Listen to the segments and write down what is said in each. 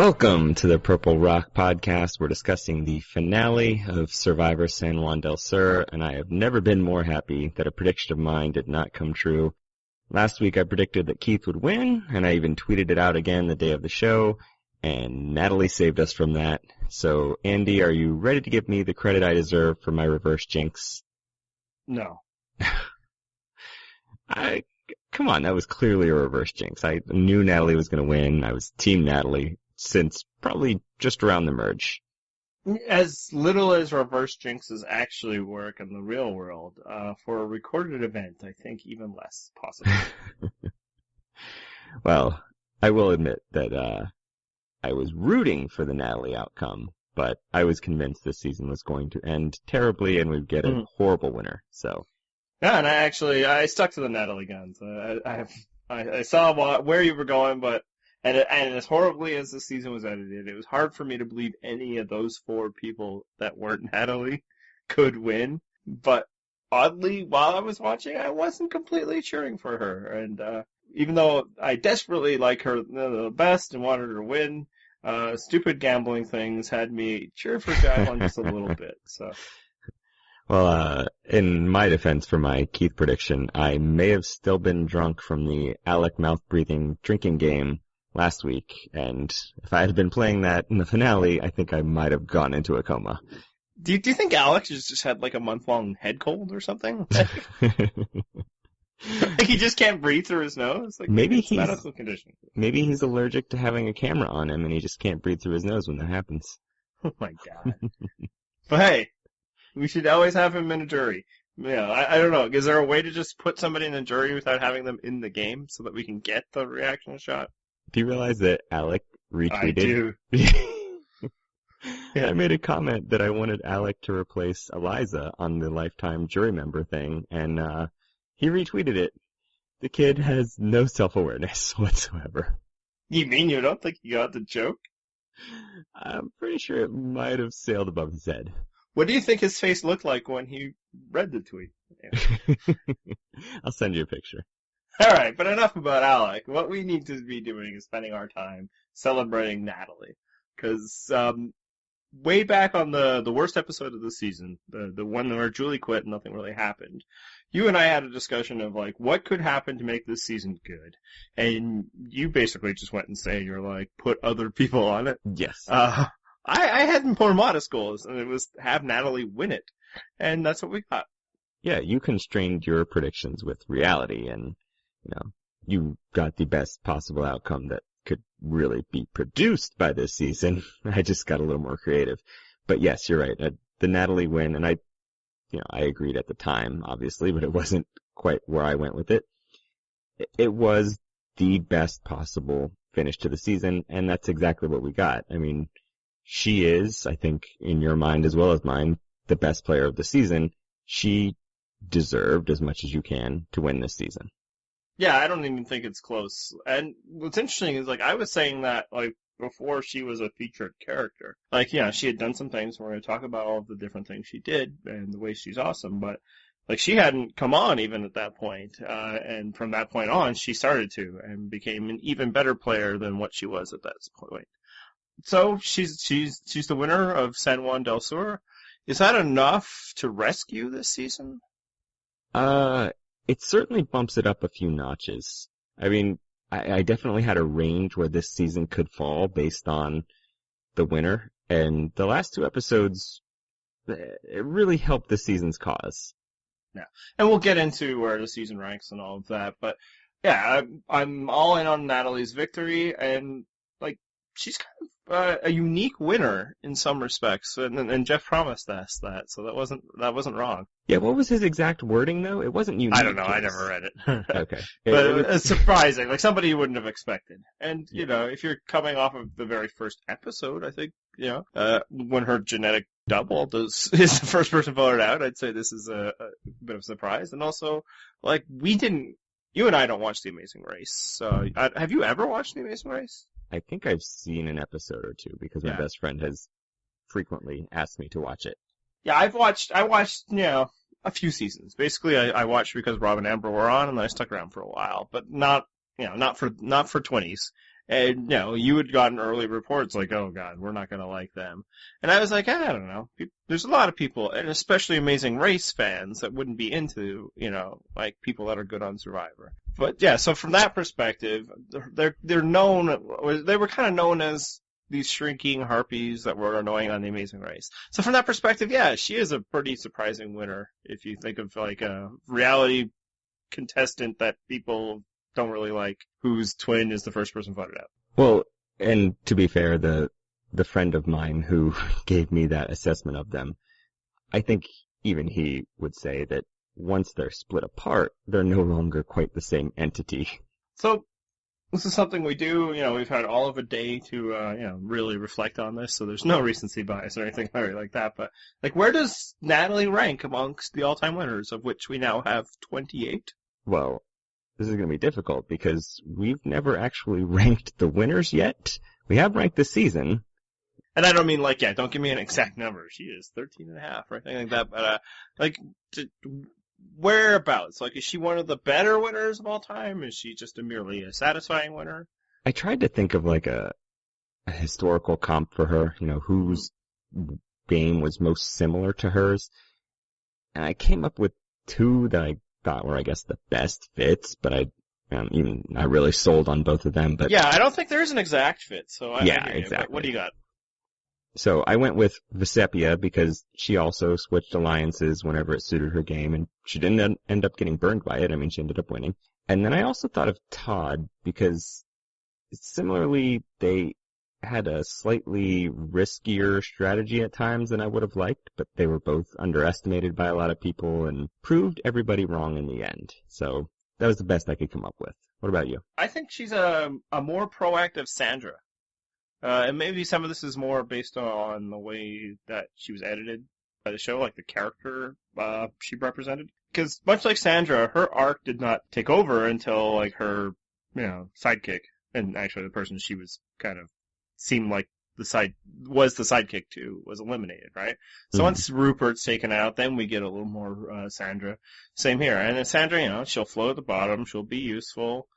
Welcome to the Purple Rock Podcast. We're discussing the finale of Survivor San Juan del Sur, and I have never been more happy that a prediction of mine did not come true. Last week I predicted that Keith would win, and I even tweeted it out again the day of the show, and Natalie saved us from that. So, Andy, are you ready to give me the credit I deserve for my reverse jinx? No. Come on, that was clearly a reverse jinx. I knew Natalie was going to win. I was Team Natalie since probably just around the merge. As little as reverse jinxes actually work in the real world, for a recorded event, I think even less possible. Well, I will admit that I was rooting for the Natalie outcome, but I was convinced this season was going to end terribly and we'd get a horrible winner. So. Yeah, and I stuck to the Natalie guns. I saw where you were going, but and as horribly as the season was edited, it was hard for me to believe any of those four people that weren't Natalie could win. But oddly, while I was watching, I wasn't completely cheering for her. And even though I desperately like her the best and wanted her to win, stupid gambling things had me cheer for Jacqueline just a little bit. So. Well, in my defense for my Keith prediction, I may have still been drunk from the Alec mouth-breathing drinking game last week, and if I had been playing that in the finale, I think I might have gone into a coma. Do you think Alex just had like a month-long head cold or something? Like he just can't breathe through his nose? Like maybe it's a medical condition. Maybe he's allergic to having a camera on him, and he just can't breathe through his nose when that happens. Oh my god. But hey, we should always have him in a jury. Yeah, I don't know. Is there a way to just put somebody in a jury without having them in the game so that we can get the reaction shot? Do you realize that Alec retweeted? I do. Yeah. I made a comment that I wanted Alec to replace Eliza on the lifetime jury member thing, and he retweeted it. The kid has no self-awareness whatsoever. You mean you don't think he got the joke? I'm pretty sure it might have sailed above his head. What do you think his face looked like when he read the tweet? Yeah. I'll send you a picture. All right, but enough about Alec. What we need to be doing is spending our time celebrating Natalie. Because way back on the worst episode of the season, the one where Julie quit and nothing really happened, you and I had a discussion of, like, what could happen to make this season good. And you basically just went and said, you're like, put other people on it. Yes. I had more modest goals, and it was have Natalie win it. And that's what we got. Yeah, you constrained your predictions with reality, and, you got the best possible outcome that could really be produced by this season. I just got a little more creative. But yes, you're right. The Natalie win, and I agreed at the time, obviously, but it wasn't quite where I went with it. It was the best possible finish to the season, and that's exactly what we got. I mean, she is, I think, in your mind as well as mine, the best player of the season. She deserved, as much as you can, to win this season. Yeah, I don't even think it's close. And what's interesting is, like, I was saying that, like, before she was a featured character. Like, yeah, she had done some things. We're going to talk about all of the different things she did and the way she's awesome. But, like, she hadn't come on even at that point. And from that point on, she started to and became an even better player than what she was at that point. So she's the winner of San Juan del Sur. Is that enough to rescue this season? It certainly bumps it up a few notches. I mean, I definitely had a range where this season could fall based on the winner, and the last two episodes, it really helped this season's cause. Yeah, and we'll get into where the season ranks and all of that, but yeah, I'm all in on Natalie's victory, and like she's kind of a unique winner in some respects, and Jeff promised us that, so that wasn't wrong. Yeah, what was his exact wording though? It wasn't unique. I don't know. I never read it. Okay, but it's surprising, like somebody you wouldn't have expected. And if you're coming off of the very first episode, I think when her genetic double is the first person voted out, I'd say this is a bit of a surprise. And also, like you and I don't watch The Amazing Race. Have you ever watched The Amazing Race? I think I've seen an episode or two because my best friend has frequently asked me to watch it. Yeah, I watched, a few seasons. Basically, I watched because Rob and Amber were on, and then I stuck around for a while, but not for 20s. And, you had gotten early reports like, oh god, we're not gonna like them. And I was like, I don't know. There's a lot of people, and especially Amazing Race fans, that wouldn't be into, like people that are good on Survivor. But yeah, so from that perspective, they're known, or they were kind of known as these shrinking harpies that were annoying on The Amazing Race. So from that perspective, yeah, she is a pretty surprising winner if you think of like a reality contestant that people don't really like, whose twin is the first person voted out. Well, and to be fair, the friend of mine who gave me that assessment of them, I think even he would say that once they're split apart, they're no longer quite the same entity. So this is something we do, we've had all of a day to, really reflect on this, so there's no recency bias or anything like that, but, like, where does Natalie rank amongst the all-time winners, of which we now have 28? Well, this is going to be difficult because we've never actually ranked the winners yet. We have ranked this season. And I don't mean don't give me an exact number. She is 13.5 or anything like that, but, whereabouts? Like, is she one of the better winners of all time? Is she just merely a satisfying winner? I tried to think of like a historical comp for her, whose game was most similar to hers. And I came up with two that I thought were, I guess, the best fits, but I really sold on both of them. But yeah, I don't think there is an exact fit. So I exactly. What do you got? So I went with Vesepia because she also switched alliances whenever it suited her game, and she didn't end up getting burned by it. I mean, she ended up winning. And then I also thought of Todd because similarly, they had a slightly riskier strategy at times than I would have liked, but they were both underestimated by a lot of people and proved everybody wrong in the end. So that was the best I could come up with. What about you? I think she's a more proactive Sandra. And maybe some of this is more based on the way that she was edited by the show, like the character she represented. Because much like Sandra, her arc did not take over until like her, sidekick, and actually the person she was kind of seemed like the sidekick to was eliminated, right? So once Rupert's taken out, then we get a little more Sandra. Same here, and then Sandra, she'll float at the bottom, she'll be useful.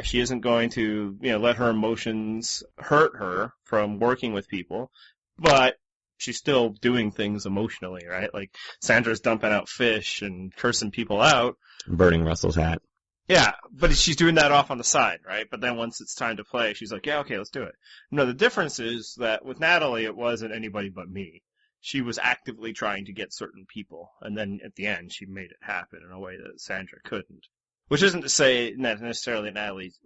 She isn't going to, let her emotions hurt her from working with people, but she's still doing things emotionally, right? Like, Sandra's dumping out fish and cursing people out. Burning Russell's hat. Yeah, but she's doing that off on the side, right? But then once it's time to play, she's like, yeah, okay, let's do it. No, the difference is that with Natalie, it wasn't anybody but me. She was actively trying to get certain people, and then at the end, she made it happen in a way that Sandra couldn't. Which isn't to say necessarily Natalie's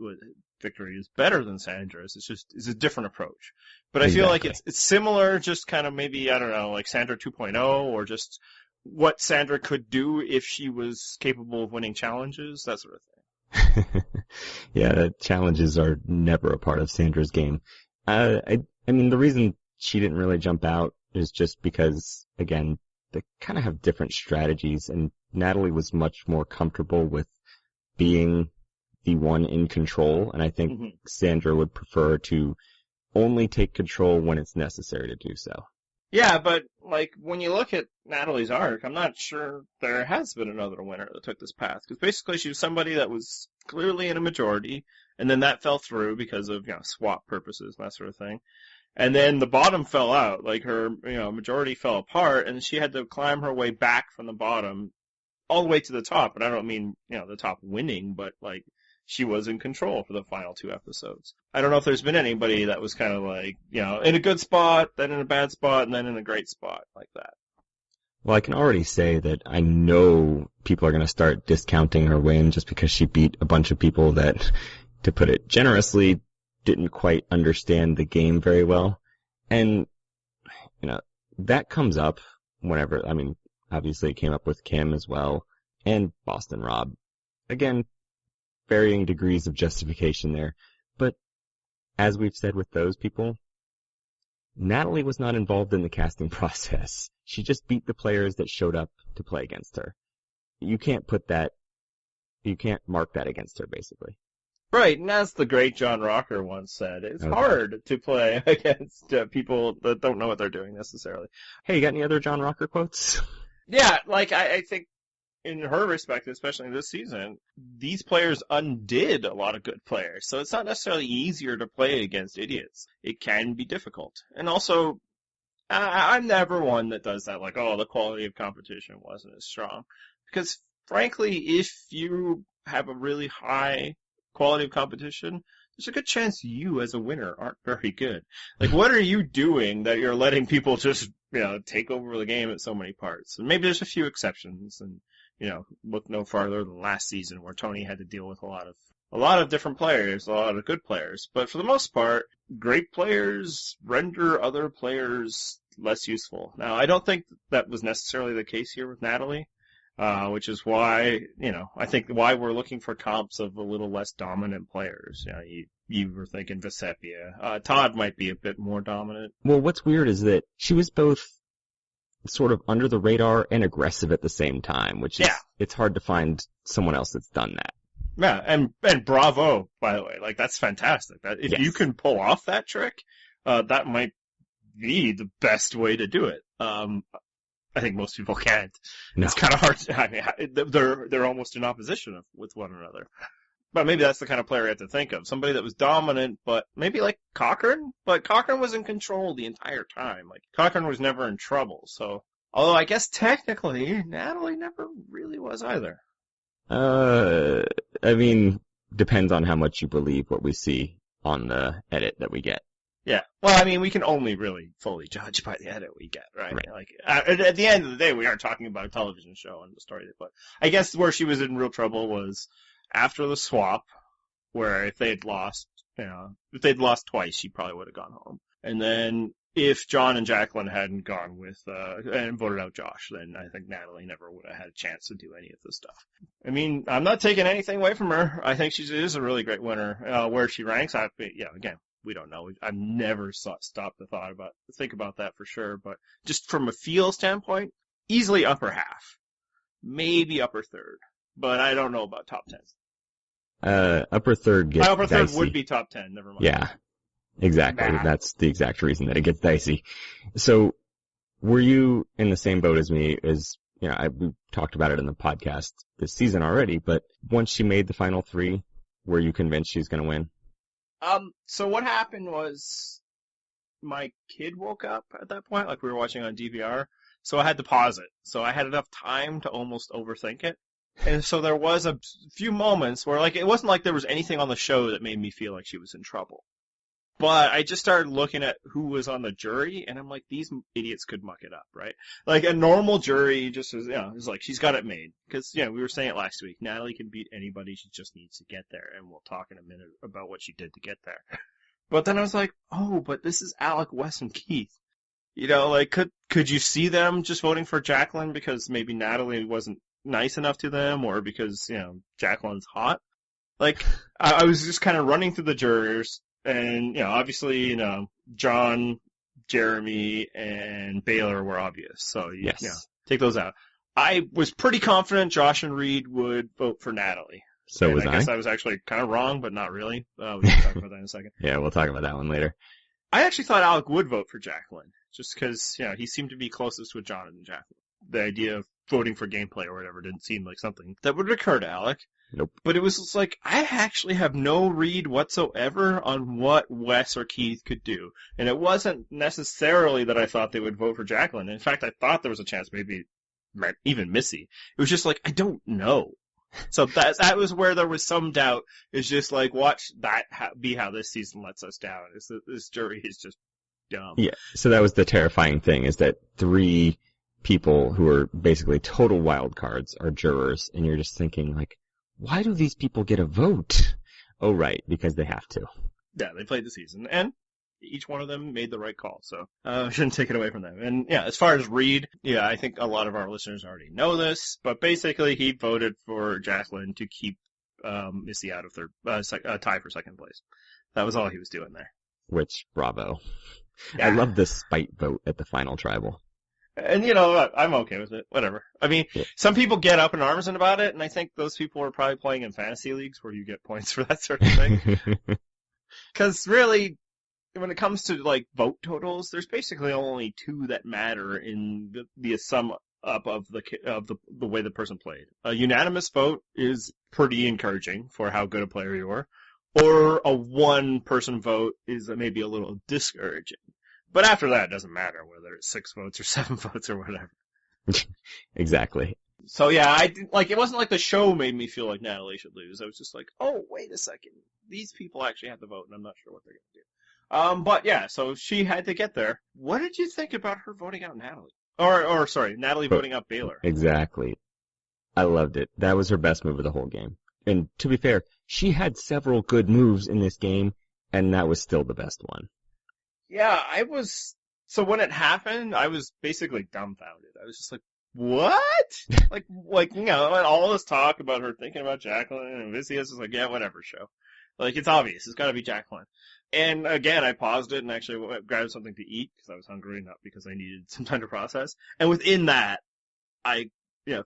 victory is better than Sandra's. It's a different approach. But I feel like it's similar, just kind of maybe, I don't know, like Sandra 2.0, or just what Sandra could do if she was capable of winning challenges, that sort of thing. Yeah, the challenges are never a part of Sandra's game. I mean, the reason she didn't really jump out is just because, again, they kind of have different strategies, and Natalie was much more comfortable with being the one in control, and I think Sandra would prefer to only take control when it's necessary to do so. Yeah, but, like, when you look at Natalie's arc, I'm not sure there has been another winner that took this path, because basically she was somebody that was clearly in a majority, and then that fell through because of, swap purposes and that sort of thing. And then the bottom fell out, like her, majority fell apart, and she had to climb her way back from the bottom all the way to the top. And I don't mean, the top winning, but like she was in control for the final 2 episodes. I don't know if there's been anybody that was kind of like, in a good spot, then in a bad spot, and then in a great spot like that. Well, I can already say that I know people are going to start discounting her win just because she beat a bunch of people that, to put it generously, didn't quite understand the game very well. And, that comes up whenever, obviously it came up with Kim as well, and Boston Rob. Again, varying degrees of justification there. But as we've said with those people, Natalie was not involved in the casting process. She just beat the players that showed up to play against her. You can't mark that against her, basically. Right, and as the great John Rocker once said, it's hard to play against people that don't know what they're doing necessarily. Hey, you got any other John Rocker quotes? Yeah, like, I think, in her respect, especially this season, these players undid a lot of good players. So it's not necessarily easier to play against idiots. It can be difficult. And also, I'm never one that does that, like, oh, the quality of competition wasn't as strong. Because, frankly, if you have a really high quality of competition, there's a good chance you, as a winner, aren't very good. Like, what are you doing that you're letting people just, take over the game at so many parts? And maybe there's a few exceptions, and, look no farther than last season where Tony had to deal with a lot of different players, a lot of good players. But for the most part, great players render other players less useful. Now, I don't think that was necessarily the case here with Natalie, which is why, I think why we're looking for comps of a little less dominant players. You were thinking Vesepia. Todd might be a bit more dominant. Well, what's weird is that she was both sort of under the radar and aggressive at the same time, which is, it's hard to find someone else that's done that. Yeah, and bravo, by the way. Like, that's fantastic. If you can pull off that trick, that might be the best way to do it. I think most people can't. No. It's kind of hard. I mean, they're almost in opposition with one another. But maybe that's the kind of player you have to think of. Somebody that was dominant, but maybe like Cochran. But Cochran was in control the entire time. Like, Cochran was never in trouble. So, although I guess technically, Natalie never really was either. I mean, depends on how much you believe what we see on the edit that we get. Yeah. Well, I mean, we can only really fully judge by the edit we get, right? Like, at the end of the day, we aren't talking about a television show and the story. But I guess where she was in real trouble was after the swap, where if they'd lost twice, she probably would have gone home. And then if John and Jacqueline hadn't gone with, and voted out Josh, then I think Natalie never would have had a chance to do any of this stuff. I mean, I'm not taking anything away from her. I think she is a really great winner. Where she ranks, again, we don't know. I've never stopped to think about that for sure. But just from a feel standpoint, easily upper half, maybe upper third. But I don't know about top 10. Upper third gets upper dicey. Third would be top 10. Never mind. Yeah, exactly. Nah. That's the exact reason that it gets dicey. So, were you in the same boat as me? We talked about it in the podcast this season already. But once she made the final three, were you convinced she's going to win? So what happened was my kid woke up at that point, like we were watching on DVR, so I had to pause it. So I had enough time to almost overthink it. And so there was a few moments where, like, it wasn't like there was anything on the show that made me feel like she was in trouble. But I just started looking at who was on the jury, and I'm like, these idiots could muck it up, right? Like, a normal jury just is, is like, she's got it made. Because, we were saying it last week, Natalie can beat anybody, she just needs to get there, and we'll talk in a minute about what she did to get there. But then I was like, oh, but this is Alec, Wes, and Keith. Like, could you see them just voting for Jacqueline because maybe Natalie wasn't nice enough to them, or because, Jacqueline's hot? Like, I was just kind of running through the jurors, and, obviously, John, Jeremy, and Baylor were obvious. So, take those out. I was pretty confident Josh and Reed would vote for Natalie. So was I. I guess I was actually kind of wrong, but not really. We can talk about that in a second. Yeah, we'll talk about that one later. I actually thought Alec would vote for Jacqueline, just because, he seemed to be closest with John and Jacqueline. The idea of voting for gameplay or whatever didn't seem like something that would occur to Alec. Nope. But it was just like, I actually have no read whatsoever on what Wes or Keith could do. And it wasn't necessarily that I thought they would vote for Jacqueline. In fact, I thought there was a chance maybe even Missy. It was just like, I don't know. So that was where there was some doubt. It's just like, watch that be how this season lets us down. This jury is just dumb. Yeah, so that was the terrifying thing, is that 3 people who are basically total wild cards are jurors, and you're just thinking, like, why do these people get a vote? Oh, right, because they have to. Yeah, they played the season, and each one of them made the right call, so I shouldn't take it away from them. And as far as Reed, I think a lot of our listeners already know this, but basically he voted for Jacqueline to keep Missy out of third, tie for second place. That was all he was doing there. Which, bravo. Yeah. I love the spite vote at the final tribal. And I'm okay with it. Whatever. I mean, some people get up in arms about it, and I think those people are probably playing in fantasy leagues where you get points for that sort of thing. Because really, when it comes to, like, vote totals, there's basically only 2 that matter in the sum up of the way the person played. A unanimous vote is pretty encouraging for how good a player you are, or a one-person vote is maybe a little discouraging. But after that, it doesn't matter whether it's 6 votes or 7 votes or whatever. Exactly. So yeah, it wasn't like the show made me feel like Natalie should lose. I was just like, oh, wait a second. These people actually have to vote, and I'm not sure what they're going to do. But yeah, so she had to get there. What did you think about her voting out Natalie? Or sorry, Natalie voting out Baylor. Exactly. I loved it. That was her best move of the whole game. And to be fair, she had several good moves in this game, and that was still the best one. Yeah, so when it happened, I was basically dumbfounded. I was just like, what? like, you know, all this talk about her thinking about Jacqueline, and Vicious is like, yeah, whatever, show. Like, it's obvious. It's gotta be Jacqueline. And again, I paused it and actually grabbed something to eat because I was hungry, not because I needed some time to process. And within that, I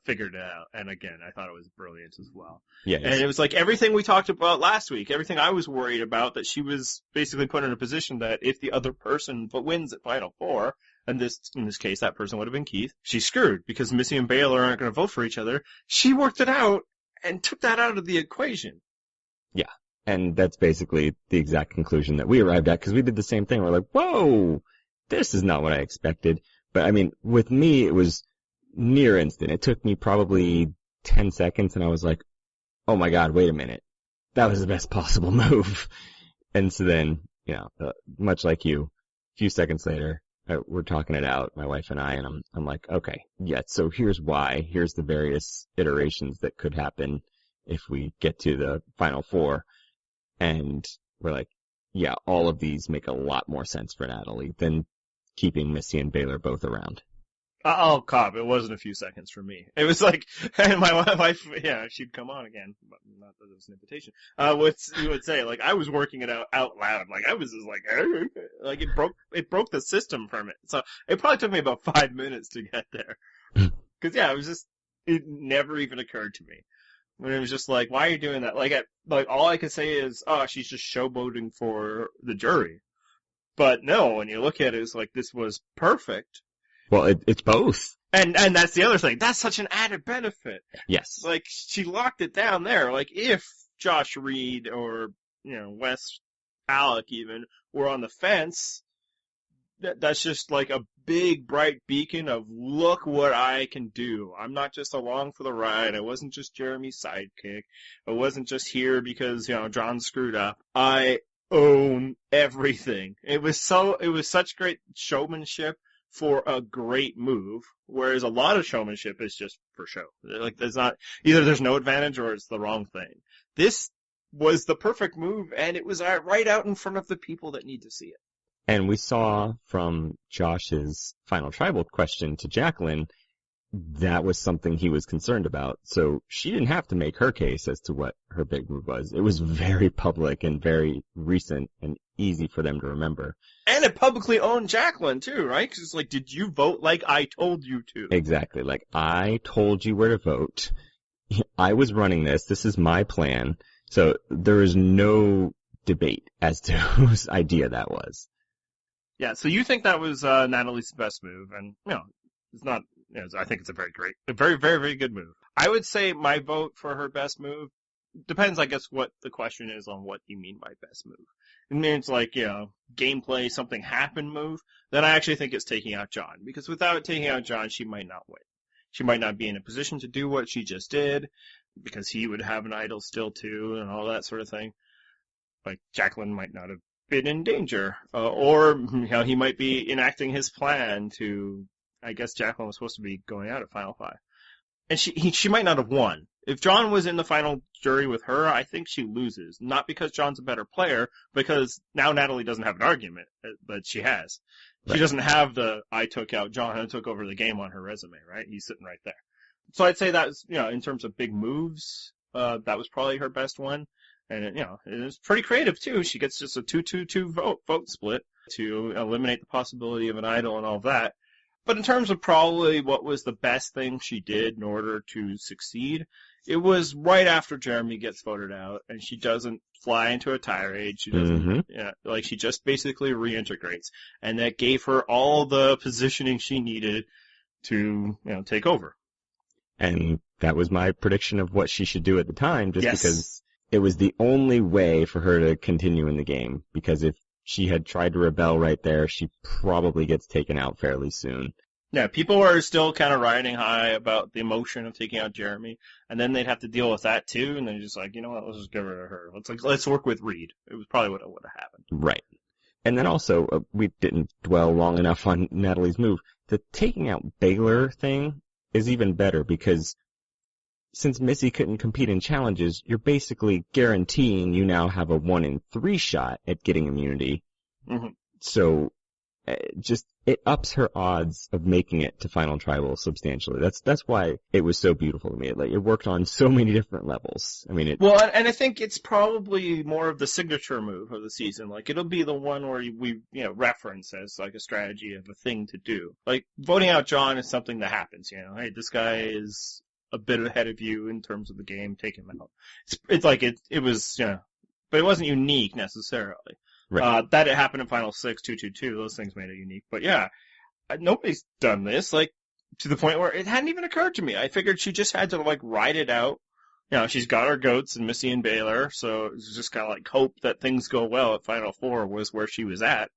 figured it out. And again, I thought it was brilliant as well. Yes. And it was like everything we talked about last week, everything I was worried about, that she was basically put in a position that if the other person wins at Final Four, and in this case, that person would have been Keith, she's screwed because Missy and Baylor aren't going to vote for each other. She worked it out and took that out of the equation. Yeah. And that's basically the exact conclusion that we arrived at because we did the same thing. We're like, whoa, this is not what I expected. But I mean, with me, it was near instant. It took me probably 10 seconds and I was like, oh my God, wait a minute. That was the best possible move. And so then, much like you, a few seconds later, we're talking it out, my wife and I, and I'm like, okay, yeah, so here's why. Here's the various iterations that could happen if we get to the Final Four. And we're like, yeah, all of these make a lot more sense for Natalie than keeping Missy and Baylor both around. I'll cop. It wasn't a few seconds for me. It was like, and my wife, yeah, she'd come on again, but not that it was an invitation. You would say, like, I was working it out loud. Like, I was just like it broke the system from it. So it probably took me about 5 minutes to get there. Cause yeah, it never even occurred to me. When it was just like, why are you doing that? Like, all I could say is, oh, she's just showboating for the jury. But no, when you look at it, it's like, this was perfect. Well, it's both. And that's the other thing. That's such an added benefit. Yes. Like, she locked it down there. Like, if Josh Reed or, Wes Alec even were on the fence, that's just like a big, bright beacon of, look what I can do. I'm not just along for the ride. I wasn't just Jeremy's sidekick. I wasn't just here because, John screwed up. I own everything. It was such great showmanship for a great move, whereas a lot of showmanship is just for show. Like, there's no advantage or it's the wrong thing. This was the perfect move, and it was right out in front of the people that need to see it. And we saw from Josh's final tribal question to Jacqueline, that was something he was concerned about. So she didn't have to make her case as to what her big move was. It was very public and very recent and easy for them to remember. And it publicly owned Jacqueline too, right? Because it's like, did you vote like I told you to? Exactly. Like, I told you where to vote. I was running this. This is my plan. So there is no debate as to whose idea that was. Yeah, so you think that was Natalie's best move, and it's not. I think it's a very, very, very good move. I would say my vote for her best move depends, I guess, what the question is on what you mean by best move. It means like gameplay, something happened move. Then I actually think it's taking out John, because without taking out John, she might not win. She might not be in a position to do what she just did, because he would have an idol still too, and all that sort of thing. Like, Jacqueline might not have been in danger, or he might be enacting his plan to. I guess Jacqueline was supposed to be going out at Final Five, and she might not have won. If John was in the final jury with her, I think she loses. Not because John's a better player, because now Natalie doesn't have an argument, but she has. Right. She doesn't have the I took out John and took over the game on her resume, right? He's sitting right there. So I'd say that's in terms of big moves, that was probably her best one. And it was pretty creative too. She gets just a 2-2-2 vote split to eliminate the possibility of an idol and all of that. But in terms of probably what was the best thing she did in order to succeed, it was right after Jeremy gets voted out, and she doesn't fly into a tirade. She doesn't, she just basically reintegrates, and that gave her all the positioning she needed to, take over. And that was my prediction of what she should do at the time, just Yes. because it was the only way for her to continue in the game. Because if she had tried to rebel right there, she probably gets taken out fairly soon. Yeah, people are still kind of riding high about the emotion of taking out Jeremy, and then they'd have to deal with that too, and they're just like, you know what, let's just get rid of her. Let's work with Reed. It was probably what would have happened. Right. And then also, we didn't dwell long enough on Natalie's move. The taking out Baylor thing is even better because since Missy couldn't compete in challenges, you're basically guaranteeing you now have a 1 in 3 shot at getting immunity. Mm-hmm. So it ups her odds of making it to Final Tribal substantially. That's why it was so beautiful to me. It worked on so many different levels. I mean, well, and I think it's probably more of the signature move of the season. Like, it'll be the one where we reference as like a strategy of a thing to do. Like, voting out John is something that happens. Hey, this guy is a bit ahead of you in terms of the game. Take him out. It's like it was, but it wasn't unique necessarily. right. That it happened in Final 6, 2-2-2, those things made it unique. But yeah, nobody's done this, like, to the point where it hadn't even occurred to me. I figured she just had to, like, ride it out. She's got her goats and Missy and Baylor, so it was just kind of like hope that things go well at Final 4 was where she was at.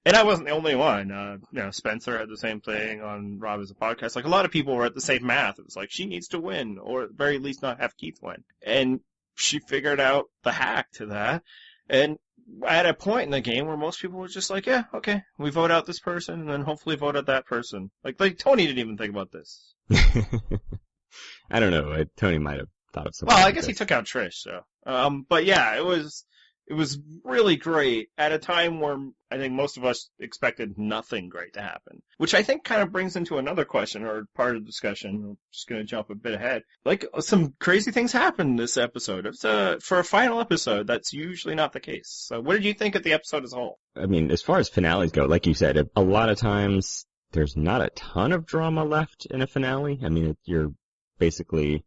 And I wasn't the only one. Spencer had the same thing on Rob as a podcast. Like, a lot of people were at the same math. It was like, she needs to win, or at the very least not have Keith win. And she figured out the hack to that. And at a point in the game where most people were just like, yeah, okay, we vote out this person and then hopefully vote out that person. Like Tony didn't even think about this. I don't know. Tony might have thought of something. Well, I guess he took out Trish, so. But yeah, it was really great at a time where I think most of us expected nothing great to happen. Which I think kind of brings into another question or part of the discussion. I'm just going to jump a bit ahead. Like, some crazy things happened this episode. For a final episode, that's usually not the case. So what did you think of the episode as a whole? I mean, as far as finales go, like you said, a lot of times there's not a ton of drama left in a finale. I mean, you're basically...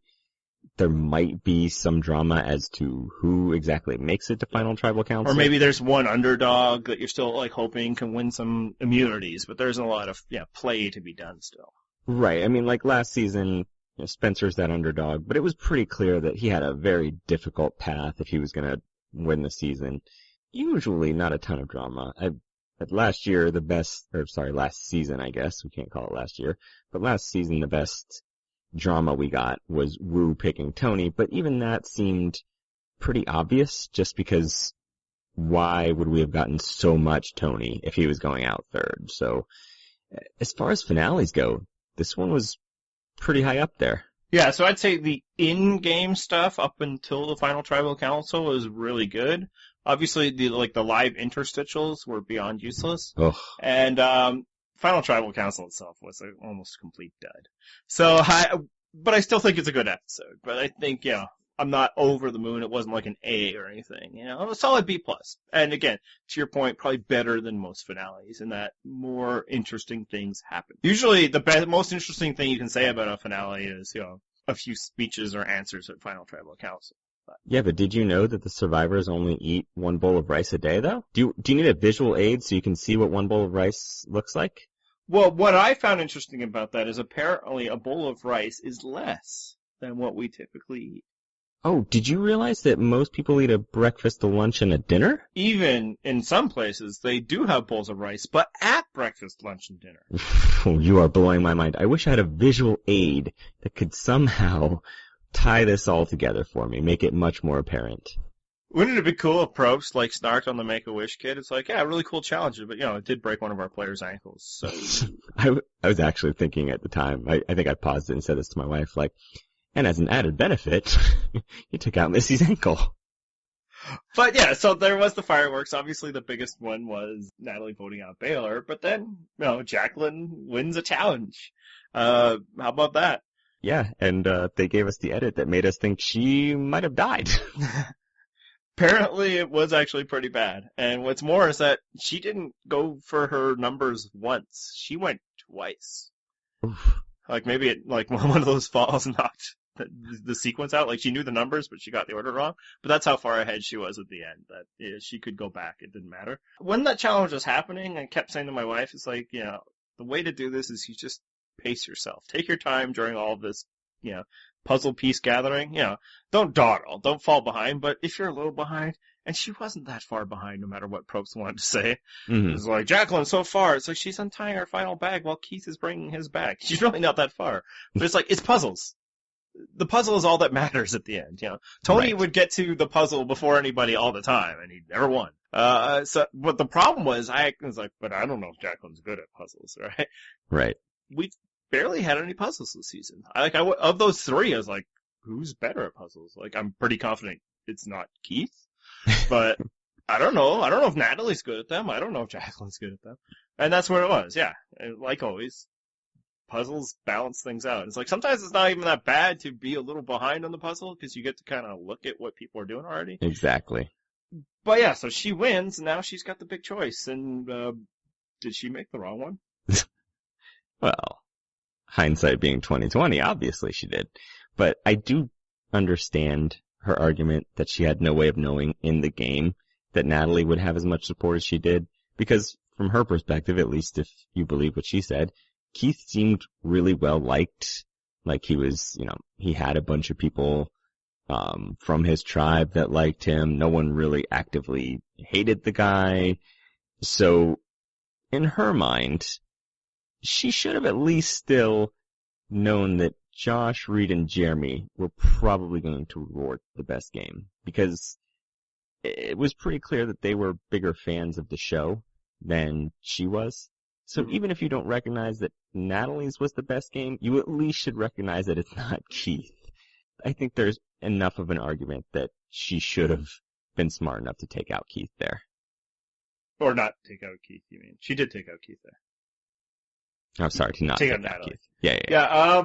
there might be some drama as to who exactly makes it to Final Tribal Council. Or maybe there's one underdog that you're still like hoping can win some immunities, but there's a lot of play to be done still. Right. I mean, like last season, Spencer's that underdog, but it was pretty clear that he had a very difficult path if he was going to win the season. Usually not a ton of drama. Last season, I guess. We can't call it last year. But last season, the best drama we got was Wu picking Tony, but even that seemed pretty obvious just because why would we have gotten so much Tony if he was going out third? So as far as finales go, this one was pretty high up there. Yeah, so I'd say the in-game stuff up until the Final Tribal Council was really good. Obviously, the live interstitials were beyond useless. Oh. And Final Tribal Council itself was an almost complete dud. But I still think it's a good episode. But I think, I'm not over the moon. It wasn't like an A or anything. A solid B+. And again, to your point, probably better than most finales in that more interesting things happen. Usually the most interesting thing you can say about a finale is, a few speeches or answers at Final Tribal Council. Yeah, but did you know that the survivors only eat 1 bowl of rice a day, though? Do you need a visual aid so you can see what 1 bowl of rice looks like? Well, what I found interesting about that is apparently a bowl of rice is less than what we typically eat. Oh, did you realize that most people eat a breakfast, a lunch, and a dinner? Even in some places, they do have bowls of rice, but at breakfast, lunch, and dinner. Oh, you are blowing my mind. I wish I had a visual aid that could somehow tie this all together for me, make it much more apparent. Wouldn't it be cool if Probst, snarked on the Make-A-Wish kid? It's like, yeah, really cool challenge, but, it did break one of our players' ankles, so... I was actually thinking at the time, I think I paused it and said this to my wife, and as an added benefit, he took out Missy's ankle. But yeah, so there was the fireworks. Obviously the biggest one was Natalie voting out Baylor, but then, Jacqueline wins a challenge. How about that? Yeah, and they gave us the edit that made us think she might have died. Apparently it was actually pretty bad. And what's more is that she didn't go for her numbers once. She went twice. Oof. Maybe one of those falls knocked the sequence out. She knew the numbers, but she got the order wrong. But that's how far ahead she was at the end, that she could go back. It didn't matter. When that challenge was happening, I kept saying to my wife, it's the way to do this is you just pace yourself. Take your time during all of this, puzzle piece gathering. Don't dawdle. Don't fall behind. But if you're a little behind, and she wasn't that far behind no matter what Probst wanted to say. Mm-hmm. It's like, Jacqueline, so far. It's like she's untying her final bag while Keith is bringing his bag. She's really not that far. But it's like, it's puzzles. The puzzle is all that matters at the end. Tony Right. would get to the puzzle before anybody all the time, and he never won. But the problem was, I was like, but I don't know if Jacqueline's good at puzzles, right? Right. We barely had any puzzles this season. Of those three, I was like, who's better at puzzles? Like, I'm pretty confident it's not Keith, but I don't know. I don't know if Natalie's good at them. I don't know if Jacqueline's good at them. And that's what it was, yeah. And like always, puzzles balance things out. It's like, sometimes it's not even that bad to be a little behind on the puzzle, because you get to kind of look at what people are doing already. Exactly. But yeah, so she wins, and now she's got the big choice. And did she make the wrong one? Well, hindsight being 2020, obviously she did. But I do understand her argument that she had no way of knowing in the game that Natalie would have as much support as she did. Because from her perspective, at least if you believe what she said, Keith seemed really well liked. Like he was, he had a bunch of people from his tribe that liked him. No one really actively hated the guy. So in her mind, she should have at least still known that Josh, Reed, and Jeremy were probably going to reward the best game, because it was pretty clear that they were bigger fans of the show than she was. So even if you don't recognize that Natalie's was the best game, you at least should recognize that it's not Keith. I think there's enough of an argument that she should have been smart enough to take out Keith there. Or not take out Keith, you mean? She did take out Keith there. I'm sorry, to not take out Natalie. Keith. Yeah.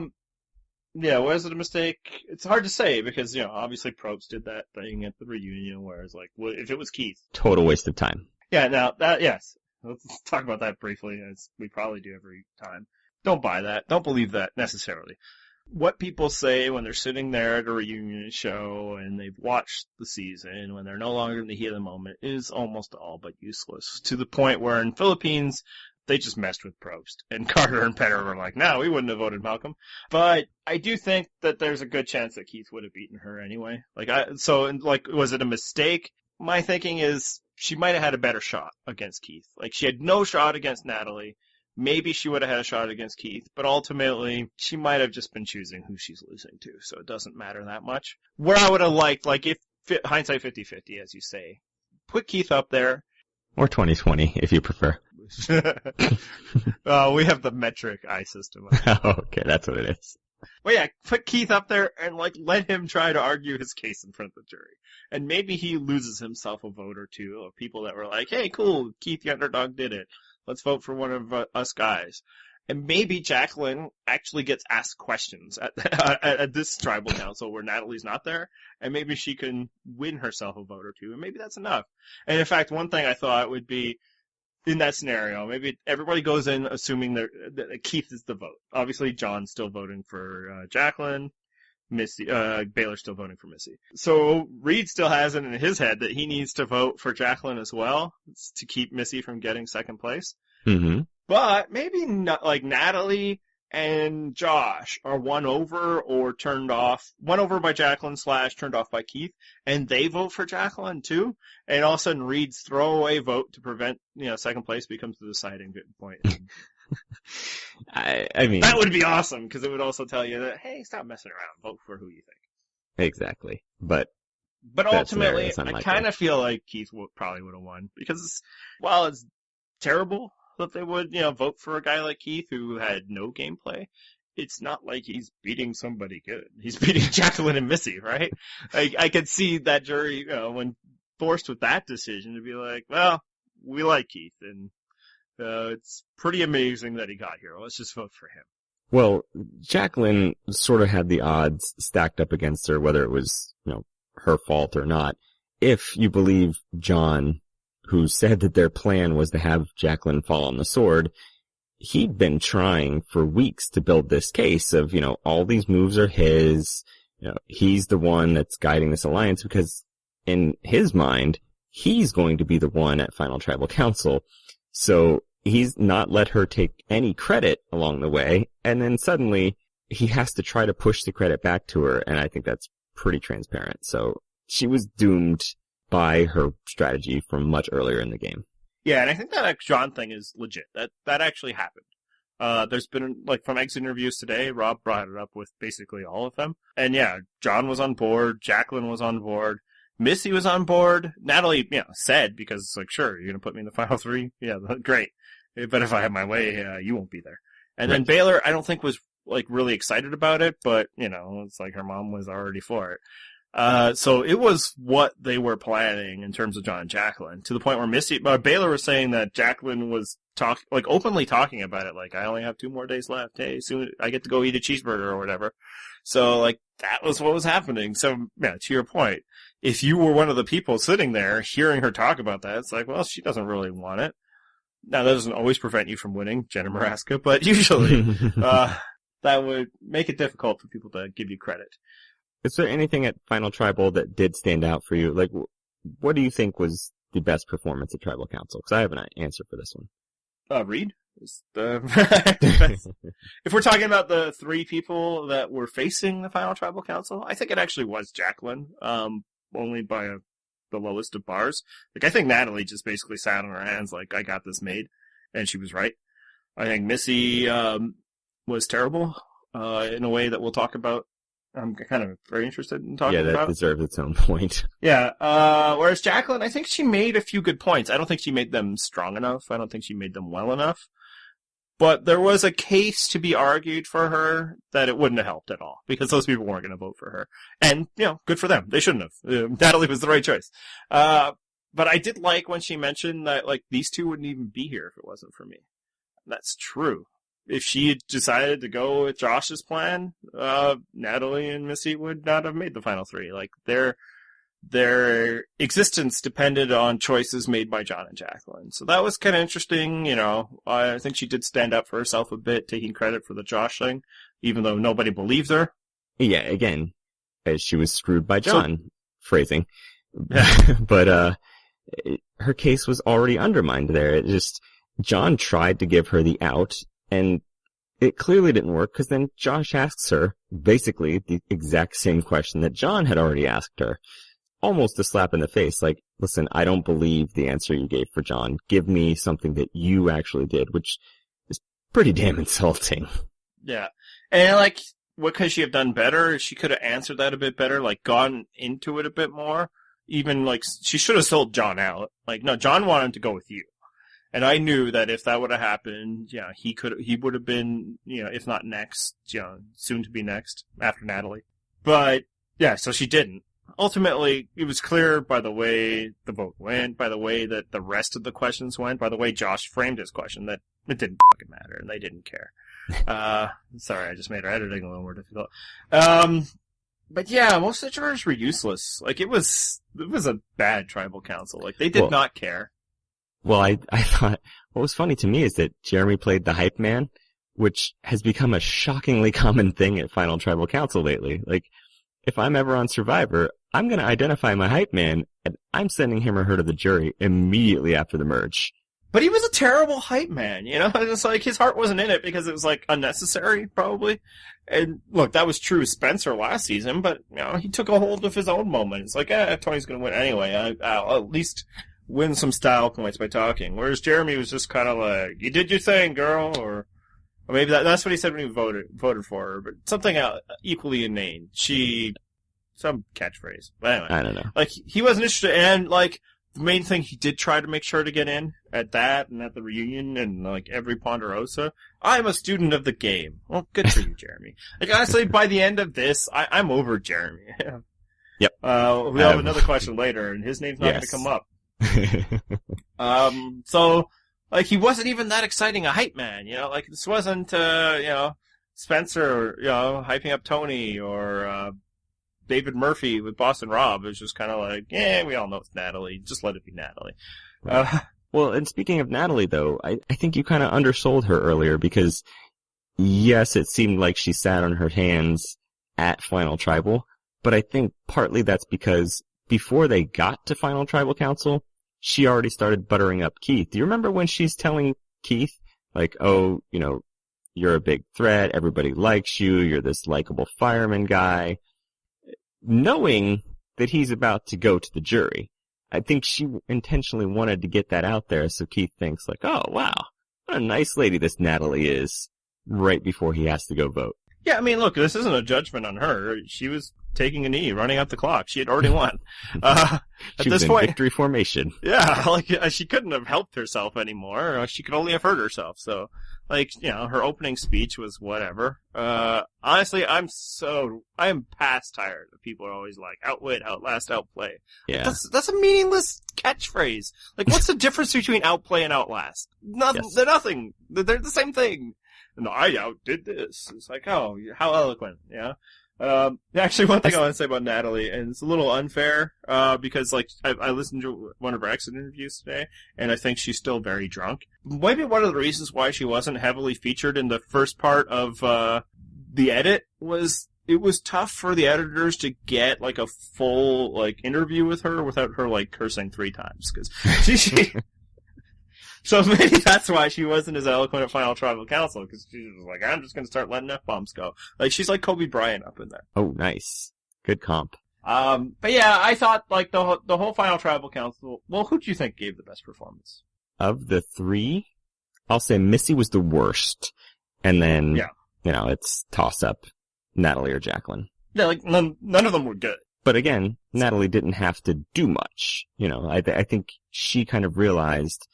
Yeah, was it a mistake? It's hard to say, because, obviously Probst did that thing at the reunion, whereas, like, if it was Keith. Total waste of time. Yeah, now, yes. Let's talk about that briefly, as we probably do every time. Don't buy that. Don't believe that, necessarily. What people say when they're sitting there at a reunion show and they've watched the season, when they're no longer in the heat of the moment, is almost all but useless. To the point where in Philippines, they just messed with Probst. And Carter and Penner were like, no, we wouldn't have voted Malcolm. But I do think that there's a good chance that Keith would have beaten her anyway. Was it a mistake? My thinking is she might have had a better shot against Keith. Like, she had no shot against Natalie. Maybe she would have had a shot against Keith, but ultimately, she might have just been choosing who she's losing to, so it doesn't matter that much. Where I would have liked, like, if hindsight 50-50, as you say, put Keith up there. Or 2020, if you prefer. We have the metric eye system. Okay, that's what it is. Well, yeah, put Keith up there and, like, let him try to argue his case in front of the jury. And maybe he loses himself a vote or two of people that were like, hey, cool, Keith the underdog did it. Let's vote for one of us guys. And maybe Jacqueline actually gets asked questions at this tribal council where Natalie's not there, and maybe she can win herself a vote or two, and maybe that's enough. And in fact, one thing I thought would be, in that scenario, maybe everybody goes in assuming that Keith is the vote. Obviously, John's still voting for Jacqueline. Baylor's still voting for Missy. So Reed still has it in his head that he needs to vote for Jacqueline as well to keep Missy from getting second place. Mm-hmm. But maybe not, like, Natalie and Josh are won over by Jacqueline / turned off by Keith, and they vote for Jacqueline too. And all of a sudden Reed's throwaway vote to prevent, second place becomes the deciding point. I mean, that would be awesome, because it would also tell you that, hey, stop messing around, vote for who you think. Exactly. But ultimately, I kind of feel like Keith probably would have won, because while it's terrible that they would, vote for a guy like Keith who had no gameplay, it's not like he's beating somebody good. He's beating Jacqueline and Missy, right? I could see that jury, when forced with that decision, to be like, well, we like Keith, and it's pretty amazing that he got here. Let's just vote for him. Well, Jacqueline sort of had the odds stacked up against her, whether it was, her fault or not. If you believe John, who said that their plan was to have Jacqueline fall on the sword, he'd been trying for weeks to build this case of, all these moves are his, he's the one that's guiding this alliance, because in his mind, he's going to be the one at Final Tribal Council. So he's not let her take any credit along the way, and then suddenly he has to try to push the credit back to her, and I think that's pretty transparent. So she was doomed by her strategy from much earlier in the game. Yeah, and I think that John thing is legit. That actually happened. There's been, like, from exit interviews today, Rob brought it up with basically all of them. And yeah, John was on board, Jacqueline was on board, Missy was on board, Natalie, said, because it's like, sure, you're gonna put me in the final three? Yeah, great. But if I have my way, you won't be there. And then Baylor, I don't think was, like, really excited about it, but, it's like her mom was already for it. So it was what they were planning in terms of John and Jacqueline, to the point where Baylor was saying that Jacqueline was openly talking about it, like, I only have 2 more days left. Hey, soon I get to go eat a cheeseburger or whatever. So, like, that was what was happening. So, yeah, to your point, if you were one of the people sitting there hearing her talk about that, it's like, well, she doesn't really want it. Now, that doesn't always prevent you from winning, Jenna Maraska, but usually, that would make it difficult for people to give you credit. Is there anything at Final Tribal that did stand out for you? Like, what do you think was the best performance at Tribal Council? Because I have an answer for this one. Reed is the if we're talking about the 3 people that were facing the Final Tribal Council, I think it actually was Jacqueline, only by the lowest of bars. Like, I think Natalie just basically sat on her hands like, I got this made, and she was right. I think Missy was terrible in a way that we'll talk about. I'm kind of very interested in talking about. Yeah, that deserves its own point. Yeah, whereas Jacqueline, I think she made a few good points. I don't think she made them strong enough. I don't think she made them well enough. But there was a case to be argued for her that it wouldn't have helped at all, because those people weren't going to vote for her. And, good for them. They shouldn't have. Natalie was the right choice. But I did like when she mentioned that, like, these 2 wouldn't even be here if it wasn't for me. That's true. If she had decided to go with Josh's plan, Natalie and Missy would not have made the final 3. Like, their existence depended on choices made by John and Jacqueline. So that was kind of interesting, I think she did stand up for herself a bit, taking credit for the Josh thing, even though nobody believed her. Yeah, again, as she was screwed by John, phrasing. But, her case was already undermined there. John tried to give her the out, and it clearly didn't work, because then Josh asks her basically the exact same question that John had already asked her. Almost a slap in the face, like, listen, I don't believe the answer you gave for John. Give me something that you actually did, which is pretty damn insulting. Yeah. And, like, what could she have done better? She could have answered that a bit better, like, gone into it a bit more. Even, like, she should have sold John out. Like, no, John wanted to go with you. And I knew that if that would have happened, he would have been, if not next, soon to be next after Natalie. But, yeah, so she didn't. Ultimately, it was clear by the way the vote went, by the way that the rest of the questions went, by the way Josh framed his question, that it didn't fucking matter, and they didn't care. Sorry, I just made our editing a little more difficult. But yeah, most of the jurors were useless. Like, it was a bad tribal council. Like, they did not care. Well, I thought what was funny to me is that Jeremy played the hype man, which has become a shockingly common thing at Final Tribal Council lately. Like, if I'm ever on Survivor, I'm going to identify my hype man, and I'm sending him or her to the jury immediately after the merge. But he was a terrible hype man, It's like his heart wasn't in it because it was, like, unnecessary, probably. And look, that was true with Spencer last season, but, he took a hold of his own moment. It's like, Tony's going to win anyway. I'll at least win some style points by talking. Whereas Jeremy was just kind of like, you did your thing, girl, or maybe that's what he said when he voted for her, but something equally inane. Some catchphrase. But anyway. I don't know. Like, he wasn't interested, and, like, the main thing, he did try to make sure to get in at that and at the reunion and, like, every Ponderosa. I'm a student of the game. Well, good for you, Jeremy. Like, honestly, by the end of this, I'm over Jeremy. Yep. We'll have another question later, and his name's not going to come up. So, like, he wasn't even that exciting a hype man, Like, this wasn't, Spencer, hyping up Tony or, David Murphy with Boston Rob. It was just kind of like, we all know it's Natalie. Just let it be Natalie. Well, and speaking of Natalie, though, I think you kind of undersold her earlier because, yes, it seemed like she sat on her hands at Final Tribal, but I think partly that's because before they got to Final Tribal Council, she already started buttering up Keith. Do you remember when she's telling Keith. Like, oh, you're a big threat. Everybody likes you. You're this likable fireman guy. Knowing that he's about to go to the jury. I think she intentionally wanted to get that out there so Keith thinks like, oh, wow, what a nice lady this Natalie is right before he has to go vote. Yeah, I mean, look, this isn't a judgment on her. She was taking a knee, running out the clock. She had already won. At this point, victory formation. Yeah, like, she couldn't have helped herself anymore. She could only have hurt herself. So, like, her opening speech was whatever. Honestly, I am past tired of people are always like, outwit, outlast, outplay. Yeah. That's a meaningless catchphrase. Like, what's the difference between outplay and outlast? Nothing. Yes. They're nothing. They're the same thing. No, I outdid this. It's like, oh, how eloquent, yeah. Actually, one thing I want to say about Natalie, and it's a little unfair, because, like, I listened to one of her exit interviews today, and I think she's still very drunk. Maybe one of the reasons why she wasn't heavily featured in the first part of, the edit was it was tough for the editors to get, like, a full, like, interview with her without her, like, cursing 3 times, because she So maybe that's why she wasn't as eloquent at Final Tribal Council, because she was like, I'm just going to start letting F-bombs go. Like, she's like Kobe Bryant up in there. Oh, nice. Good comp. But yeah, I thought, like, the whole Final Tribal Council, well, who do you think gave the best performance? Of the 3, I'll say Missy was the worst. And then, it's toss-up Natalie or Jacqueline. Yeah, like, none of them were good. But again, Natalie didn't have to do much. I think she kind of realized,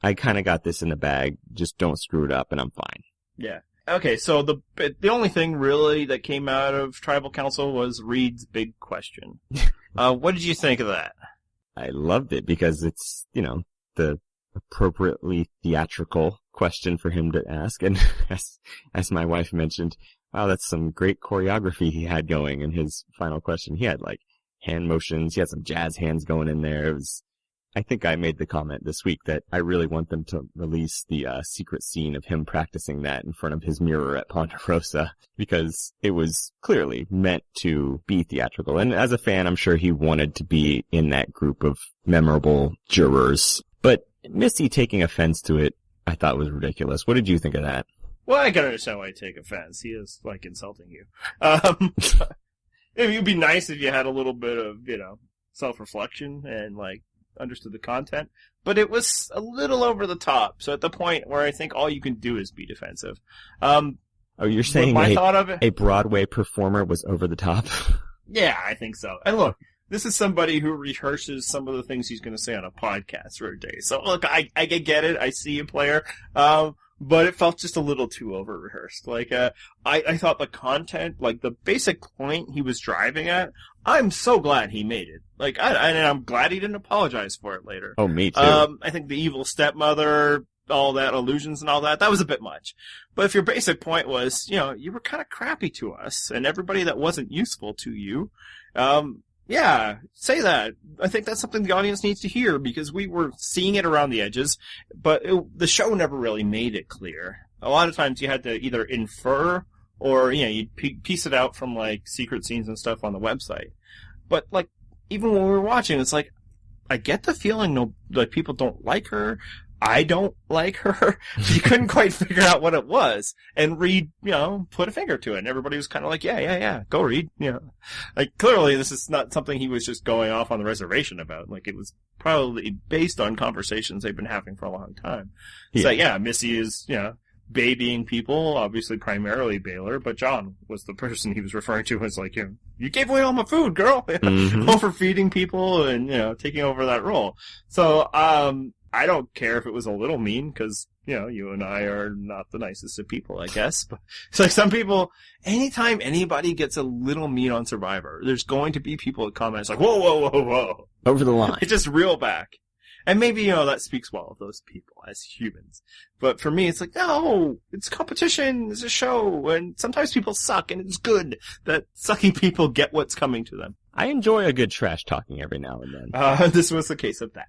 I kind of got this in the bag, just don't screw it up and I'm fine. Yeah. Okay, so the only thing really that came out of Tribal Council was Reed's big question. What did you think of that? I loved it because it's, the appropriately theatrical question for him to ask. And as my wife mentioned, wow, that's some great choreography he had going in his final question. He had like hand motions. He had some jazz hands going in there. I think I made the comment this week that I really want them to release the secret scene of him practicing that in front of his mirror at Ponderosa, because it was clearly meant to be theatrical. And as a fan, I'm sure he wanted to be in that group of memorable jurors. But Missy taking offense to it, I thought was ridiculous. What did you think of that? Well, I can understand why you take offense. He is, like, insulting you. It would be nice if you had a little bit of, self-reflection and, like, understood the content, but it was a little over the top. So at the point where I think all you can do is be defensive. You're saying thought of it, a Broadway performer was over the top? Yeah, I think so. And look, this is somebody who rehearses some of the things he's going to say on a podcast for a day. So look, I get it. I see you, player. But it felt just a little too over-rehearsed. Like, I thought the content, like, the basic point he was driving at, I'm so glad he made it. Like, and I'm glad he didn't apologize for it later. Oh, me too. I think the evil stepmother, all that, illusions and all that was a bit much. But if your basic point was, you were kind of crappy to us, and everybody that wasn't useful to you, yeah, say that. I think that's something the audience needs to hear, because we were seeing it around the edges, but the show never really made it clear. A lot of times you had to either infer or, you'd piece it out from, like, secret scenes and stuff on the website. But, like, even when we were watching, it's like, I get the feeling people don't like her. I don't like her. You couldn't quite figure out what it was. And Reed, put a finger to it. And everybody was kind of like, yeah, go Reed. Like, clearly this is not something he was just going off on the reservation about. Like, it was probably based on conversations they've been having for a long time. Yeah. So, yeah, Missy is, babying people, obviously primarily Baylor, but John was the person he was referring to as like, you gave away all my food, girl. Mm-hmm. Overfeeding people and, taking over that role. So, I don't care if it was a little mean, because, you and I are not the nicest of people, I guess. But it's like some people, anytime anybody gets a little mean on Survivor, there's going to be people that comment, it's like, whoa. Over the line. It's just reel back. And maybe, that speaks well of those people as humans. But for me, it's like, no, it's competition, it's a show, and sometimes people suck, and it's good that sucky people get what's coming to them. I enjoy a good trash talking every now and then. This was the case of that.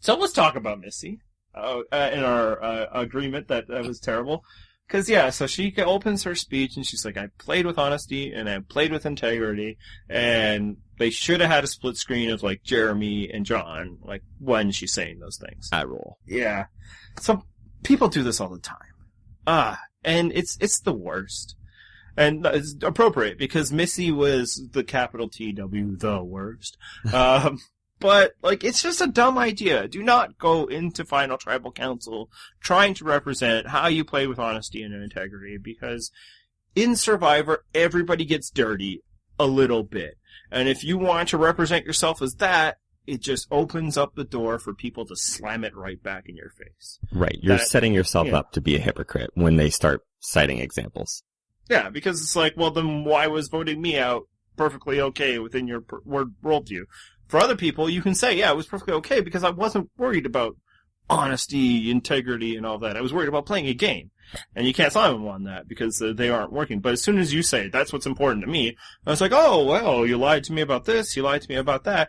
So let's talk about Missy, in our, agreement that was terrible. Cause so she opens her speech and she's like, I played with honesty and I played with integrity, and they should have had a split screen of like Jeremy and John, like when she's saying those things. I roll. Yeah. So people do this all the time. And it's the worst. And it's appropriate because Missy was the capital TW, the worst. But, like, it's just a dumb idea. Do not go into Final Tribal Council trying to represent how you play with honesty and integrity, because in Survivor, everybody gets dirty a little bit. And if you want to represent yourself as that, it just opens up the door for people to slam it right back in your face. Right. You're setting yourself up to be a hypocrite when they start citing examples. Yeah, because it's like, well, then why was voting me out perfectly okay within your worldview? For other people, you can say, yeah, it was perfectly okay because I wasn't worried about honesty, integrity, and all that. I was worried about playing a game. And you can't slam them on that because they aren't working. But as soon as you say, that's what's important to me, I was like, oh, well, you lied to me about this, you lied to me about that.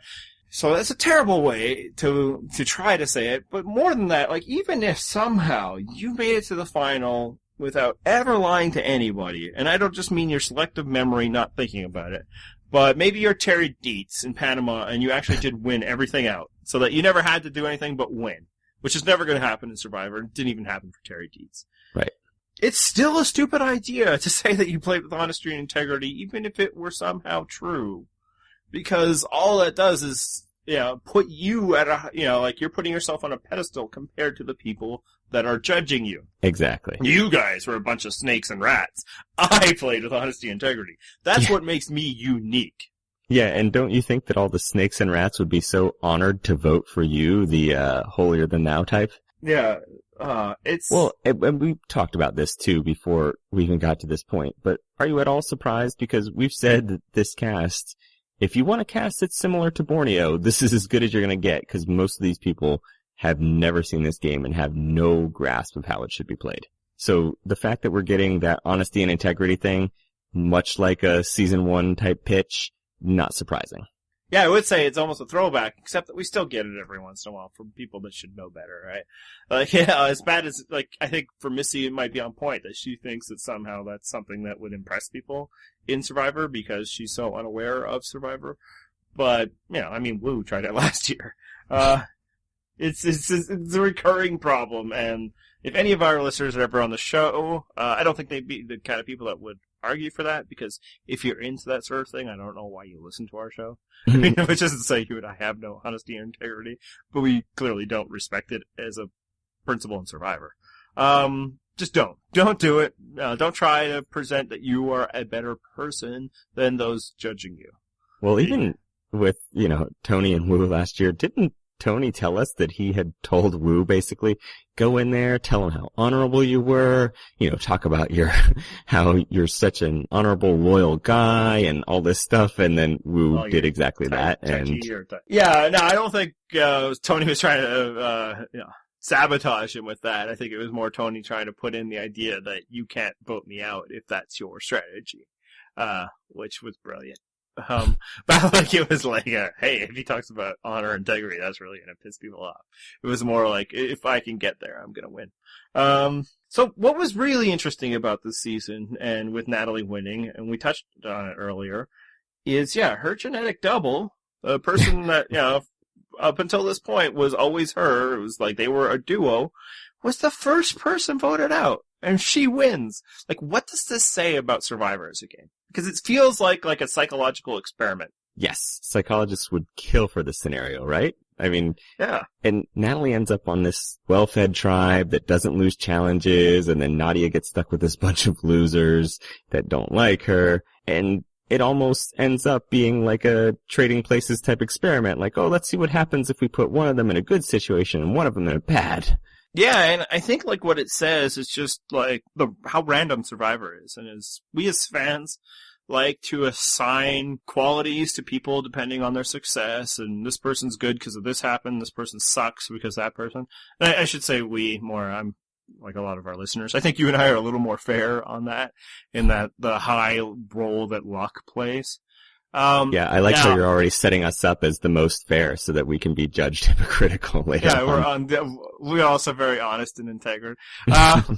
So that's a terrible way to try to say it. But more than that, like, even if somehow you made it to the final without ever lying to anybody, and I don't just mean your selective memory not thinking about it, but maybe you're Terry Dietz in Panama and you actually did win everything out so that you never had to do anything but win, which is never going to happen in Survivor. It didn't even happen for Terry Dietz. Right. It's still a stupid idea to say that you played with honesty and integrity, even if it were somehow true. Because all that does is, put you at like you're putting yourself on a pedestal compared to the people that are judging you. Exactly. You guys were a bunch of snakes and rats. I played with honesty and integrity. That's what makes me unique. Yeah, and don't you think that all the snakes and rats would be so honored to vote for you, the holier than thou type? Yeah, Well, and we talked about this too before we even got to this point, but are you at all surprised? Because we've said that this cast, if you want a cast that's similar to Borneo, this is as good as you're going to get, because most of these people have never seen this game and have no grasp of how it should be played. So the fact that we're getting that honesty and integrity thing, much like a season 1 type pitch, not surprising. Yeah, I would say it's almost a throwback, except that we still get it every once in a while from people that should know better, right? Like, as bad as, like, I think for Missy it might be on point that she thinks that somehow that's something that would impress people in Survivor because she's so unaware of Survivor. But, Wu tried it last year. It's a recurring problem, and if any of our listeners are ever on the show, I don't think they'd be the kind of people that would argue for that, because if you're into that sort of thing, I don't know why you listen to our show. Which isn't to say you and I have no honesty and integrity, but we clearly don't respect it as a principle in Survivor. Just don't. Don't do it. Don't try to present that you are a better person than those judging you. Well, even with, Tony and Wu last year, didn't Tony tell us that he had told Wu basically, go in there, tell him how honorable you were, talk about how you're such an honorable, loyal guy and all this stuff, and then Wu did exactly that. Yeah, no, I don't think Tony was trying to sabotage him with that. I think it was more Tony trying to put in the idea that you can't vote me out if that's your strategy, which was brilliant. But like it was like, hey, if he talks about honor and integrity, that's really gonna piss people off. It was more like, if I can get there, I'm gonna win. So what was really interesting about this season, and with Natalie winning, and we touched on it earlier, is her genetic double, the person that up until this point was always her. It was like they were a duo. Was the first person voted out, and she wins. Like, what does this say about Survivor as a game? Because it feels like a psychological experiment. Yes, psychologists would kill for this scenario, right? I mean, yeah. And Natalie ends up on this well-fed tribe that doesn't lose challenges, and then Nadia gets stuck with this bunch of losers that don't like her, and it almost ends up being like a Trading Places type experiment. Like, oh, let's see what happens if we put one of them in a good situation and one of them in a bad. Yeah, and I think like what it says is just like how random Survivor is, and we as fans like to assign qualities to people depending on their success, and this person's good because of this happened, this person sucks because that person. And I should say I'm like a lot of our listeners. I think you and I are a little more fair on that, in that the high role that luck plays. I like how you're already setting us up as the most fair so that we can be judged hypocritical later on. We're also very honest and integrated. Have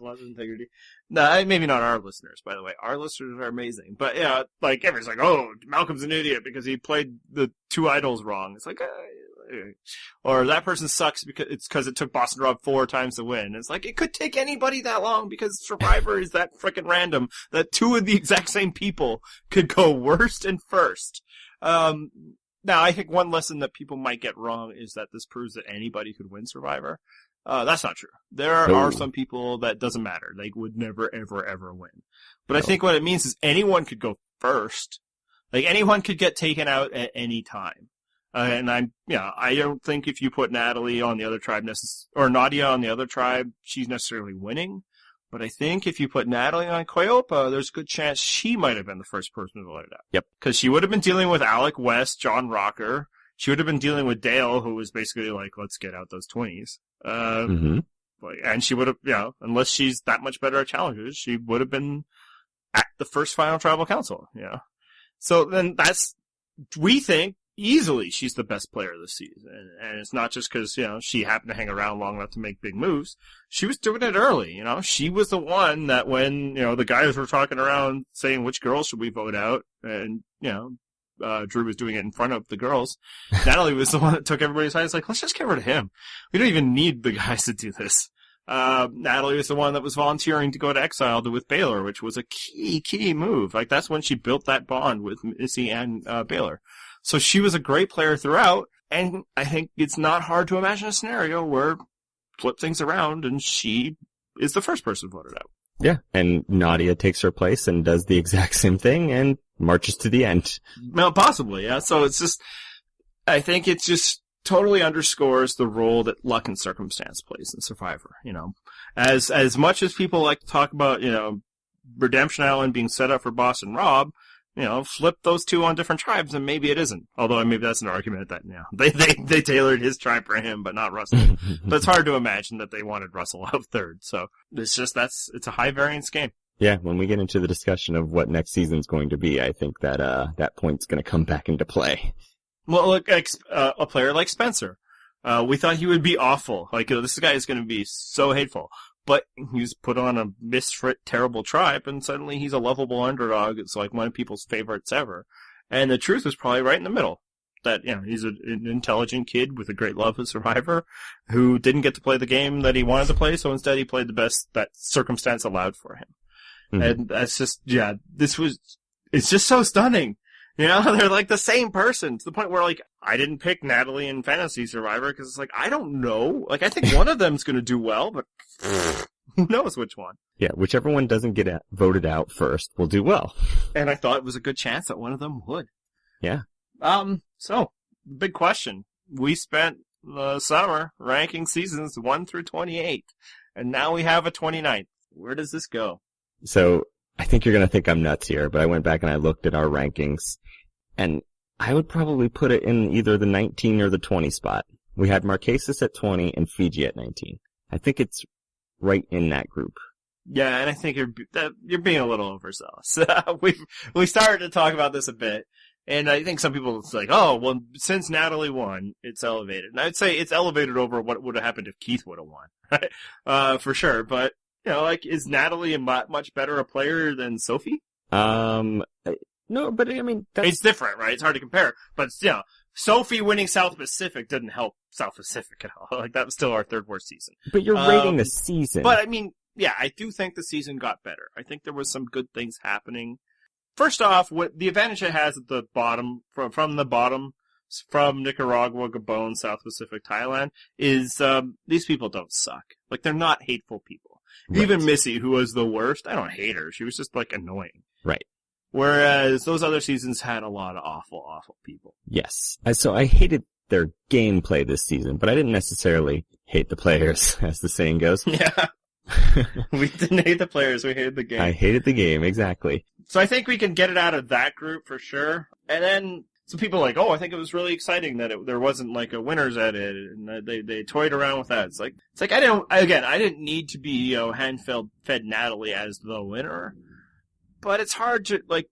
lots of integrity. No, maybe not our listeners, by the way. Our listeners are amazing. But like everyone's like, oh, Malcolm's an idiot because he played the two idols wrong. It's like, or that person sucks because it took Boston Rob 4 times to win. It's like, it could take anybody that long because Survivor is that frickin' random that 2 of the exact same people could go worst and first. Now, I think one lesson that people might get wrong is that this proves that anybody could win Survivor. That's not true. There are some people that doesn't matter. They would never, ever, ever win. But I think what it means is anyone could go first. Like, anyone could get taken out at any time. And I don't think if you put Natalie on the other tribe or Nadia on the other tribe, she's necessarily winning. But I think if you put Natalie on Coyopa, there's a good chance she might have been the first person to let it out. Yep. Because she would have been dealing with Alec West, John Rocker. She would have been dealing with Dale, who was basically like, let's get out those 20s. And she would have, unless she's that much better at challenges, she would have been at the first final tribal council, So then we think, easily she's the best player this season. And it's not just because, she happened to hang around long enough to make big moves. She was doing it early, She was the one that when, the guys were talking around saying which girls should we vote out, and, Drew was doing it in front of the girls. Natalie was the one that took everybody's side. It's like, let's just get rid of him. We don't even need the guys to do this. Natalie was the one that was volunteering to go to exile with Baylor, which was a key move. Like, that's when she built that bond with Missy and Baylor. So she was a great player throughout, and I think it's not hard to imagine a scenario where flip things around and she is the first person voted out. Yeah, and Nadia takes her place and does the exact same thing and marches to the end. Well, possibly, yeah. So I think it just totally underscores the role that luck and circumstance plays in Survivor, As much as people like to talk about, Redemption Island being set up for Boston Rob, flip those 2 on different tribes and maybe it isn't. Although maybe that's an argument that, they tailored his tribe for him, but not Russell. But it's hard to imagine that they wanted Russell out third. So it's a high variance game. Yeah, when we get into the discussion of what next season's going to be, I think that, that point's gonna come back into play. Well, look, a player like Spencer. We thought he would be awful. Like, this guy is gonna be so hateful. But he's put on a misfit, terrible tribe, and suddenly he's a lovable underdog. It's like one of people's favorites ever. And the truth is probably right in the middle. That, he's an intelligent kid with a great love of Survivor who didn't get to play the game that he wanted to play, so instead he played the best that circumstance allowed for him. Mm-hmm. And that's just, it's just so stunning. They're like the same person to the point where, like, I didn't pick Natalie in Fantasy Survivor because it's like, I don't know. Like, I think one of them's going to do well, but who knows which one? Yeah, whichever one doesn't get voted out first will do well. And I thought it was a good chance that one of them would. Yeah. So, big question. We spent the summer ranking seasons 1 through 28, and now we have a 29th. Where does this go? So, I think you're going to think I'm nuts here, but I went back and I looked at our rankings, and I would probably put it in either the 19 or the 20 spot. We had Marquesas at 20 and Fiji at 19. I think it's right in that group. Yeah, and I think you're being a little overzealous. We started to talk about this a bit, and I think some people it's like, oh, well, since Natalie won, it's elevated. And I'd say it's elevated over what would have happened if Keith would have won, right? For sure. But is Natalie much better a player than Sophie? No, but I mean, it's different, right? It's hard to compare, but Sophie winning South Pacific didn't help South Pacific at all. Like, that was still our 3rd worst season. But you're rating the season. But I mean, yeah, I do think the season got better. I think there was some good things happening. First off, what the advantage it has at the bottom, from the bottom, from Nicaragua, Gabon, South Pacific, Thailand, is these people don't suck. Like, they're not hateful people. Right. Even Missy, who was the worst, I don't hate her. She was just, like, annoying. Right. Whereas those other seasons had a lot of awful, awful people. Yes. So I hated their gameplay this season, but I didn't necessarily hate the players, as the saying goes. Yeah. We didn't hate the players, we hated the game. I hated the game, exactly. So I think we can get it out of that group for sure. And then some people are like, oh, I think it was really exciting that there wasn't like a winners edit, and they toyed around with that. It's like I didn't need to be, hand-fed Natalie as the winner. But it's hard to, like,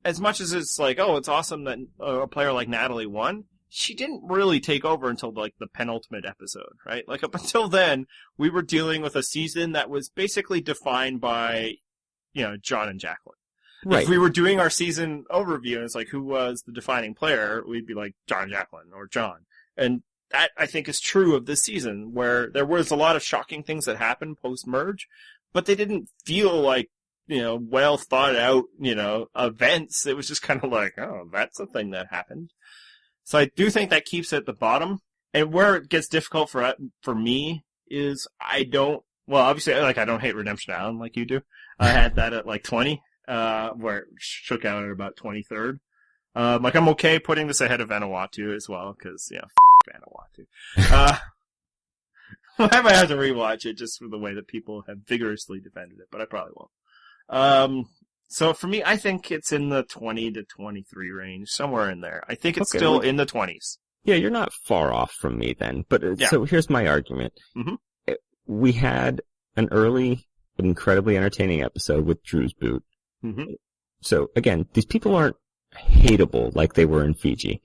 as much as it's like, oh, it's awesome that a player like Natalie won, she didn't really take over until, like, the penultimate episode, right? Like, up until then, we were dealing with a season that was basically defined by, John and Jacqueline. Right. If we were doing our season overview and it's like, who was the defining player, we'd be like, John and Jacqueline, or John. And that, I think, is true of this season, where there was a lot of shocking things that happened post-merge, but they didn't feel like, well thought out, events. It was just kind of like, oh, that's a thing that happened. So I do think that keeps it at the bottom. And where it gets difficult for me is obviously, I don't hate Redemption Island like you do. I had that at like 20, where it shook out at about 23rd. I'm okay putting this ahead of Vanuatu as well, because, Vanuatu. I might have to rewatch it just for the way that people have vigorously defended it, but I probably won't. So for me, I think it's in the 20 to 23 range, somewhere in there. I think it's still in the 20s. Yeah, you're not far off from me then. But So here's my argument. Mm-hmm. We had an early, incredibly entertaining episode with Drew's boot. Mm-hmm. So again, these people aren't hateable like they were in Fiji.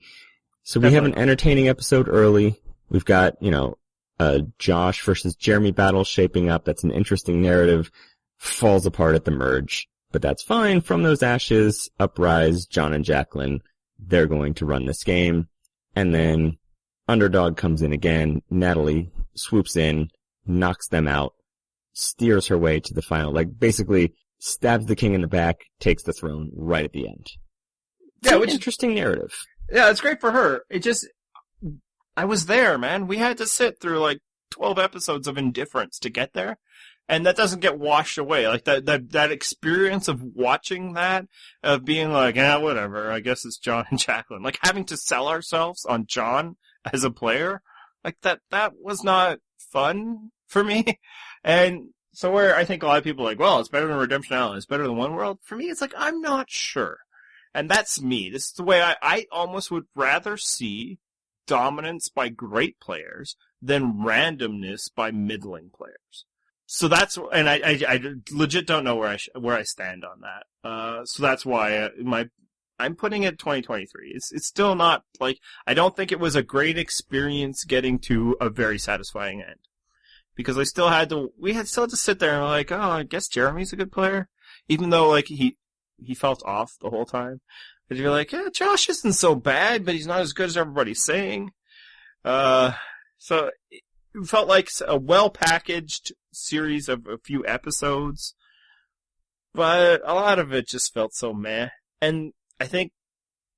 So we have an entertaining episode early. We've got, a Josh versus Jeremy battle shaping up. That's an interesting narrative. Falls apart at the merge. But that's fine. From those ashes, uprise John and Jacqueline. They're going to run this game. And then Underdog comes in again. Natalie swoops in, knocks them out, steers her way to the final. Like, basically stabs the king in the back, takes the throne right at the end. Yeah, which interesting narrative. Yeah, it's great for her. I was there, man. We had to sit through like 12 episodes of indifference to get there. And that doesn't get washed away. Like that experience of watching that, of being like, whatever, I guess it's John and Jacqueline. Like having to sell ourselves on John as a player, like that was not fun for me. And so where I think a lot of people are like, well, it's better than Redemption Island, it's better than One World. For me, it's like, I'm not sure. And that's me. This is the way I almost would rather see dominance by great players than randomness by middling players. So that's, and I legit don't know where I stand on that. So that's why I'm putting it 2023. It's still not like, I don't think it was a great experience getting to a very satisfying end. Because we still had to sit there and we're like, oh, I guess Jeremy's a good player. Even though like he felt off the whole time. But you're like, yeah, Josh isn't so bad, but he's not as good as everybody's saying. So it felt like a well-packaged series of a few episodes, but a lot of it just felt so meh. And I think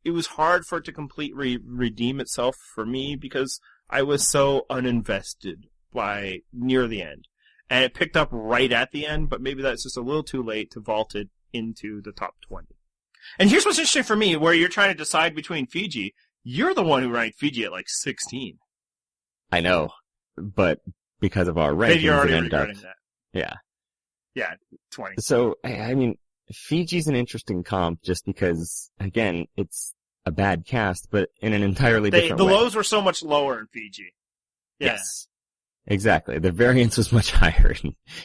it was hard for it to completely redeem itself for me because I was so uninvested by near the end. And it picked up right at the end, but maybe that's just a little too late to vault it into the top 20. And here's what's interesting for me, where you're trying to decide between Fiji. You're the one who ranked Fiji at like 16. I know, but because of our rankings, you're already it ended regretting up, that. Yeah. Yeah, 20. So, I mean, Fiji's an interesting comp just because, again, it's a bad cast, but in an entirely different way. The way. lows were so much lower in Fiji. Yeah. Yes. Exactly. The variance was much higher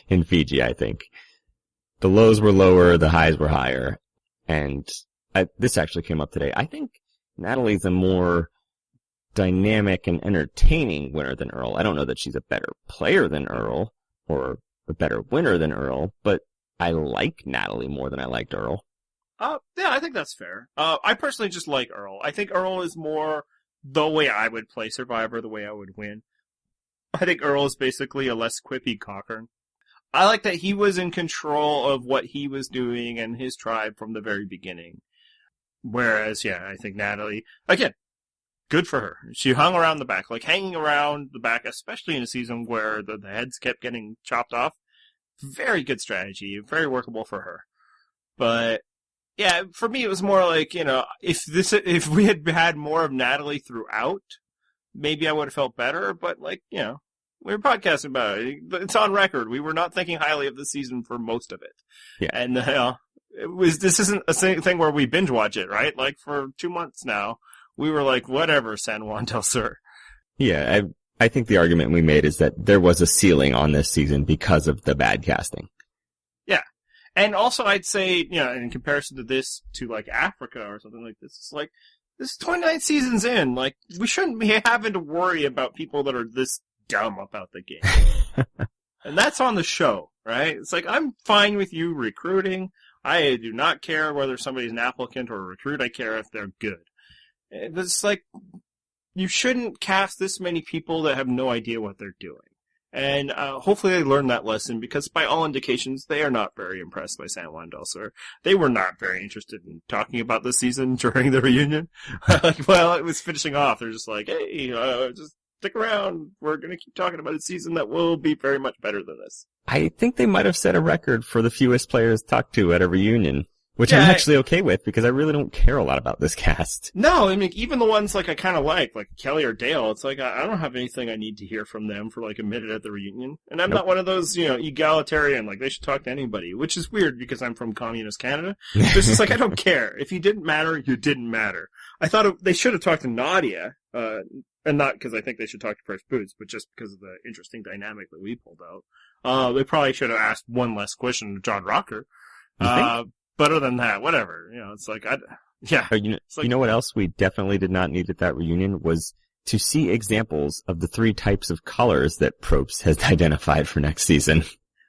in Fiji, I think. The lows were lower, the highs were higher. And this actually came up today. I think Natalie's a more dynamic and entertaining winner than Earl. I don't know that she's a better player than Earl or a better winner than Earl, but I like Natalie more than I liked Earl. Yeah, I think that's fair. I personally just like Earl. I think Earl is more the way I would play Survivor, the way I would win. I think Earl is basically a less quippy Cochrane. I like that he was in control of what he was doing and his tribe from the very beginning. Whereas, yeah, I think Natalie, again, good for her. She hung around the back, like hanging around the back, especially in a season where the heads kept getting chopped off. Very good strategy, very workable for her. But yeah, for me it was more like, if we had had more of Natalie throughout, maybe I would have felt better, but like, we were podcasting about it. It's on record. We were not thinking highly of the season for most of it. Yeah. And this isn't a thing where we binge watch it, right? Like for 2 months now, we were like, whatever, San Juan del Sur. Yeah, I think the argument we made is that there was a ceiling on this season because of the bad casting. Yeah. And also I'd say, in comparison to this, to like Africa or something like this, it's like, this is 29 seasons in. Like, we shouldn't be having to worry about people that are this dumb about the game. And that's on the show, right? It's like, I'm fine with you recruiting. I do not care whether somebody's an applicant or a recruit. I care if they're good. It's like, you shouldn't cast this many people that have no idea what they're doing. And hopefully they learn that lesson, because by all indications, they are not very impressed by San Juan del Sur. They were not very interested in talking about this season during the reunion. While it was finishing off, they're just like, hey, just stick around. We're going to keep talking about a season that will be very much better than this. I think they might have set a record for the fewest players talked to at a reunion, which I'm actually okay with, because I really don't care a lot about this cast. No, I mean, even the ones like I kind of like Kelly or Dale, it's like I don't have anything I need to hear from them for like a minute at the reunion. And I'm not one of those, egalitarian, like they should talk to anybody, which is weird because I'm from communist Canada. It's just like, I don't care. If you didn't matter, you didn't matter. I thought they should have talked to Nadia, and not because I think they should talk to Fresh Boots, but just because of the interesting dynamic that we pulled out. They probably should have asked one less question to John Rocker. But other than that, whatever. It's like, you know what else we definitely did not need at that reunion was to see examples of the 3 types of colors that Probst has identified for next season.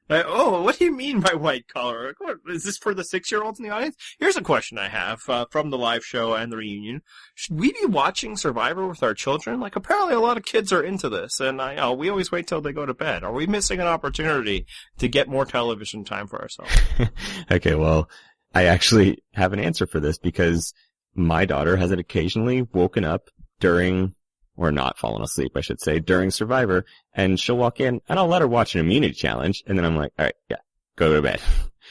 What do you mean by white collar? What, is this for the 6-year-olds in the audience? Here's a question I have from the live show and the reunion. Should we be watching Survivor with our children? Like, apparently a lot of kids are into this, and we always wait till they go to bed. Are we missing an opportunity to get more television time for ourselves? Okay, well, I actually have an answer for this, because my daughter has occasionally woken up or not fallen asleep, I should say, during Survivor, and she'll walk in, and I'll let her watch an immunity challenge, and then I'm like, all right, yeah, go to bed.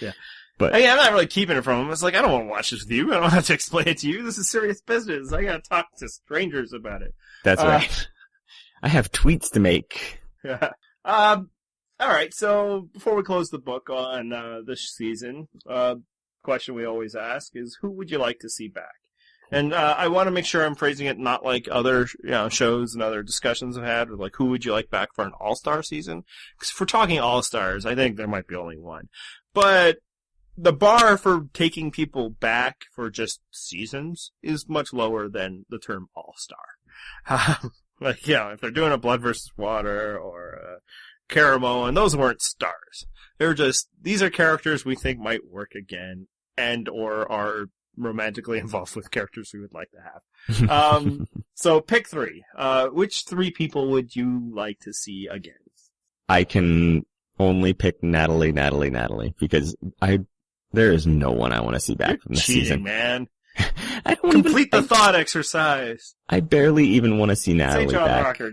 Yeah. But I'm not really keeping it from them. It's like, I don't want to watch this with you. I don't have to explain it to you. This is serious business. I gotta talk to strangers about it. That's right. I have tweets to make. Yeah. All right, so before we close the book on this season, question we always ask is, who would you like to see back? And I want to make sure I'm phrasing it not like other shows and other discussions I've had, or like, who would you like back for an all-star season? Because if we're talking all-stars, I think there might be only one. But the bar for taking people back for just seasons is much lower than the term all-star. If they're doing a Blood versus Water or Caramo, and those weren't stars. These are characters we think might work again, and or are romantically involved with characters we would like to have. So pick 3. Which 3 people would you like to see again? I can only pick Natalie, because there is no one I want to see back from this season. Man. I don't complete the thought exercise. I barely even want to see Natalie Say John back. Rocker,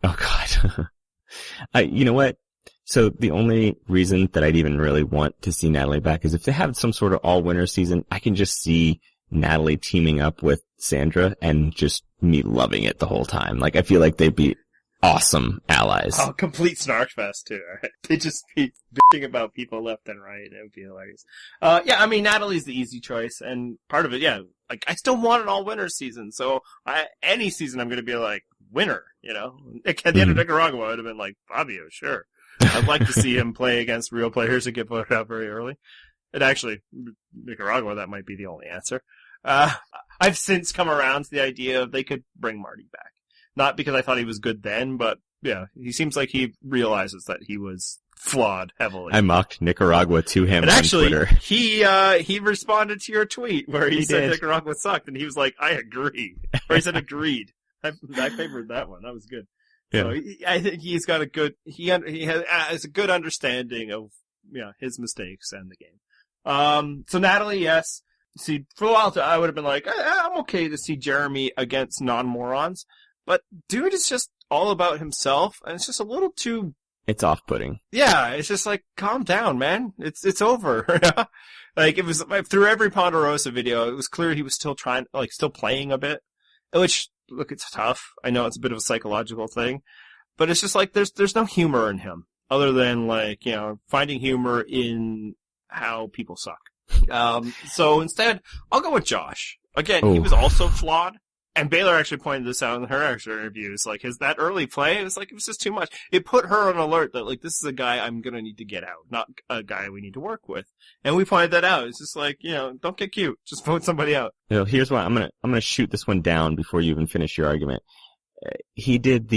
Oh God. You know what? So the only reason that I'd even really want to see Natalie back is if they have some sort of all-winner season, I can just see Natalie teaming up with Sandra and just me loving it the whole time. Like, I feel like they'd be awesome allies. Oh, complete snark fest too. Right? They just be bitching about people left and right. It would be hilarious. Natalie's the easy choice, and part of it, like, I still want an all-winner season, so any season I'm going to be like, winner, At the end of Nicaragua, I would have been like, Fabio, sure. I'd like to see him play against real players and get voted out very early. And actually, Nicaragua, that might be the only answer. I've since come around to the idea of they could bring Marty back. Not because I thought he was good then, but he seems like he realizes that he was flawed heavily. I mocked Nicaragua to him and on actually, Twitter. He responded to your tweet where he said did. Nicaragua sucked, and he was like, I agree. Or he said agreed. I favored that one. That was good. Yeah. So I think he's got he has a good understanding of his mistakes and the game. So Natalie, yes. See, for a while I would have been like, I'm okay to see Jeremy against non-morons, but dude is just all about himself, and it's just a little too. It's off-putting. Yeah, it's just like, calm down, man. It's over. Like, it was through every Ponderosa video, it was clear he was still still playing a bit, which. Look, it's tough. I know it's a bit of a psychological thing, but it's just like there's no humor in him other than finding humor in how people suck. So instead, I'll go with Josh. Again, He was also flawed. And Baylor actually pointed this out in her extra interviews. Like, that early play, it was just too much. It put her on alert that, like, this is a guy I'm gonna need to get out, not a guy we need to work with. And we pointed that out. It's just like, don't get cute. Just vote somebody out. Here's why I'm gonna shoot this one down before you even finish your argument. He did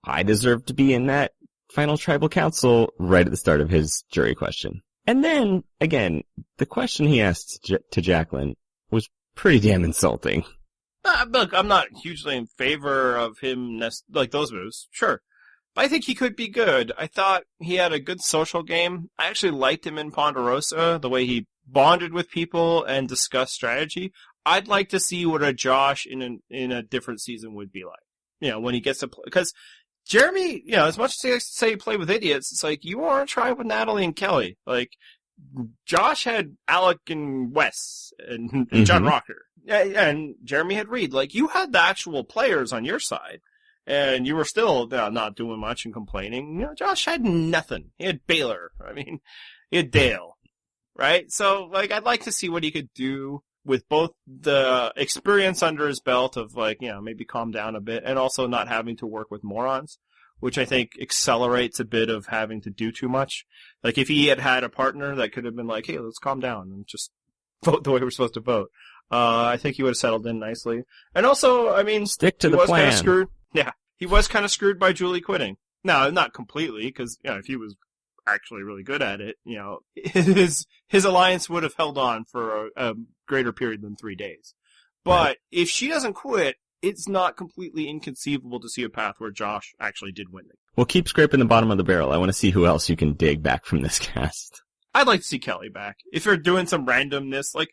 I deserve to be in that final tribal council right at the start of his jury question. And then, again, the question he asked to Jacqueline was pretty damn insulting. Look, I'm not hugely in favor of him, like those moves. Sure. But I think he could be good. I thought he had a good social game. I actually liked him in Ponderosa, the way he bonded with people and discussed strategy. I'd like to see what a Josh in a different season would be like. You know, when he gets to play. Because Jeremy, you know, as much as they say play with idiots, it's like, you want to try with Natalie and Kelly. Like, Josh had Alec and Wes and John Rocker. And Jeremy had Reed. Like, you had the actual players on your side. And you were still not doing much and complaining. You know, Josh had nothing. He had Baylor. I mean, he had Dale. Right? So, like, I'd like to see what he could do with both the experience under his belt of, like, you know, maybe calm down a bit and also not having to work with morons, which I think accelerates a bit of having to do too much. Like, if he had had a partner that could have been like, hey, let's calm down and just vote the way we're supposed to vote. I think he would have settled in nicely. And also, I mean, stick to the plan. Kind of screwed. Yeah, he was kind of screwed by Julie quitting. No, not completely, because, you know, if he was actually really good at it, you know, his alliance would have held on for a greater period than 3 days. But if she doesn't quit, it's not completely inconceivable to see a path where Josh actually did win it. Well, keep scraping the bottom of the barrel. I want to see who else you can dig back from this cast. I'd like to see Kelly back. If you're doing some randomness, like,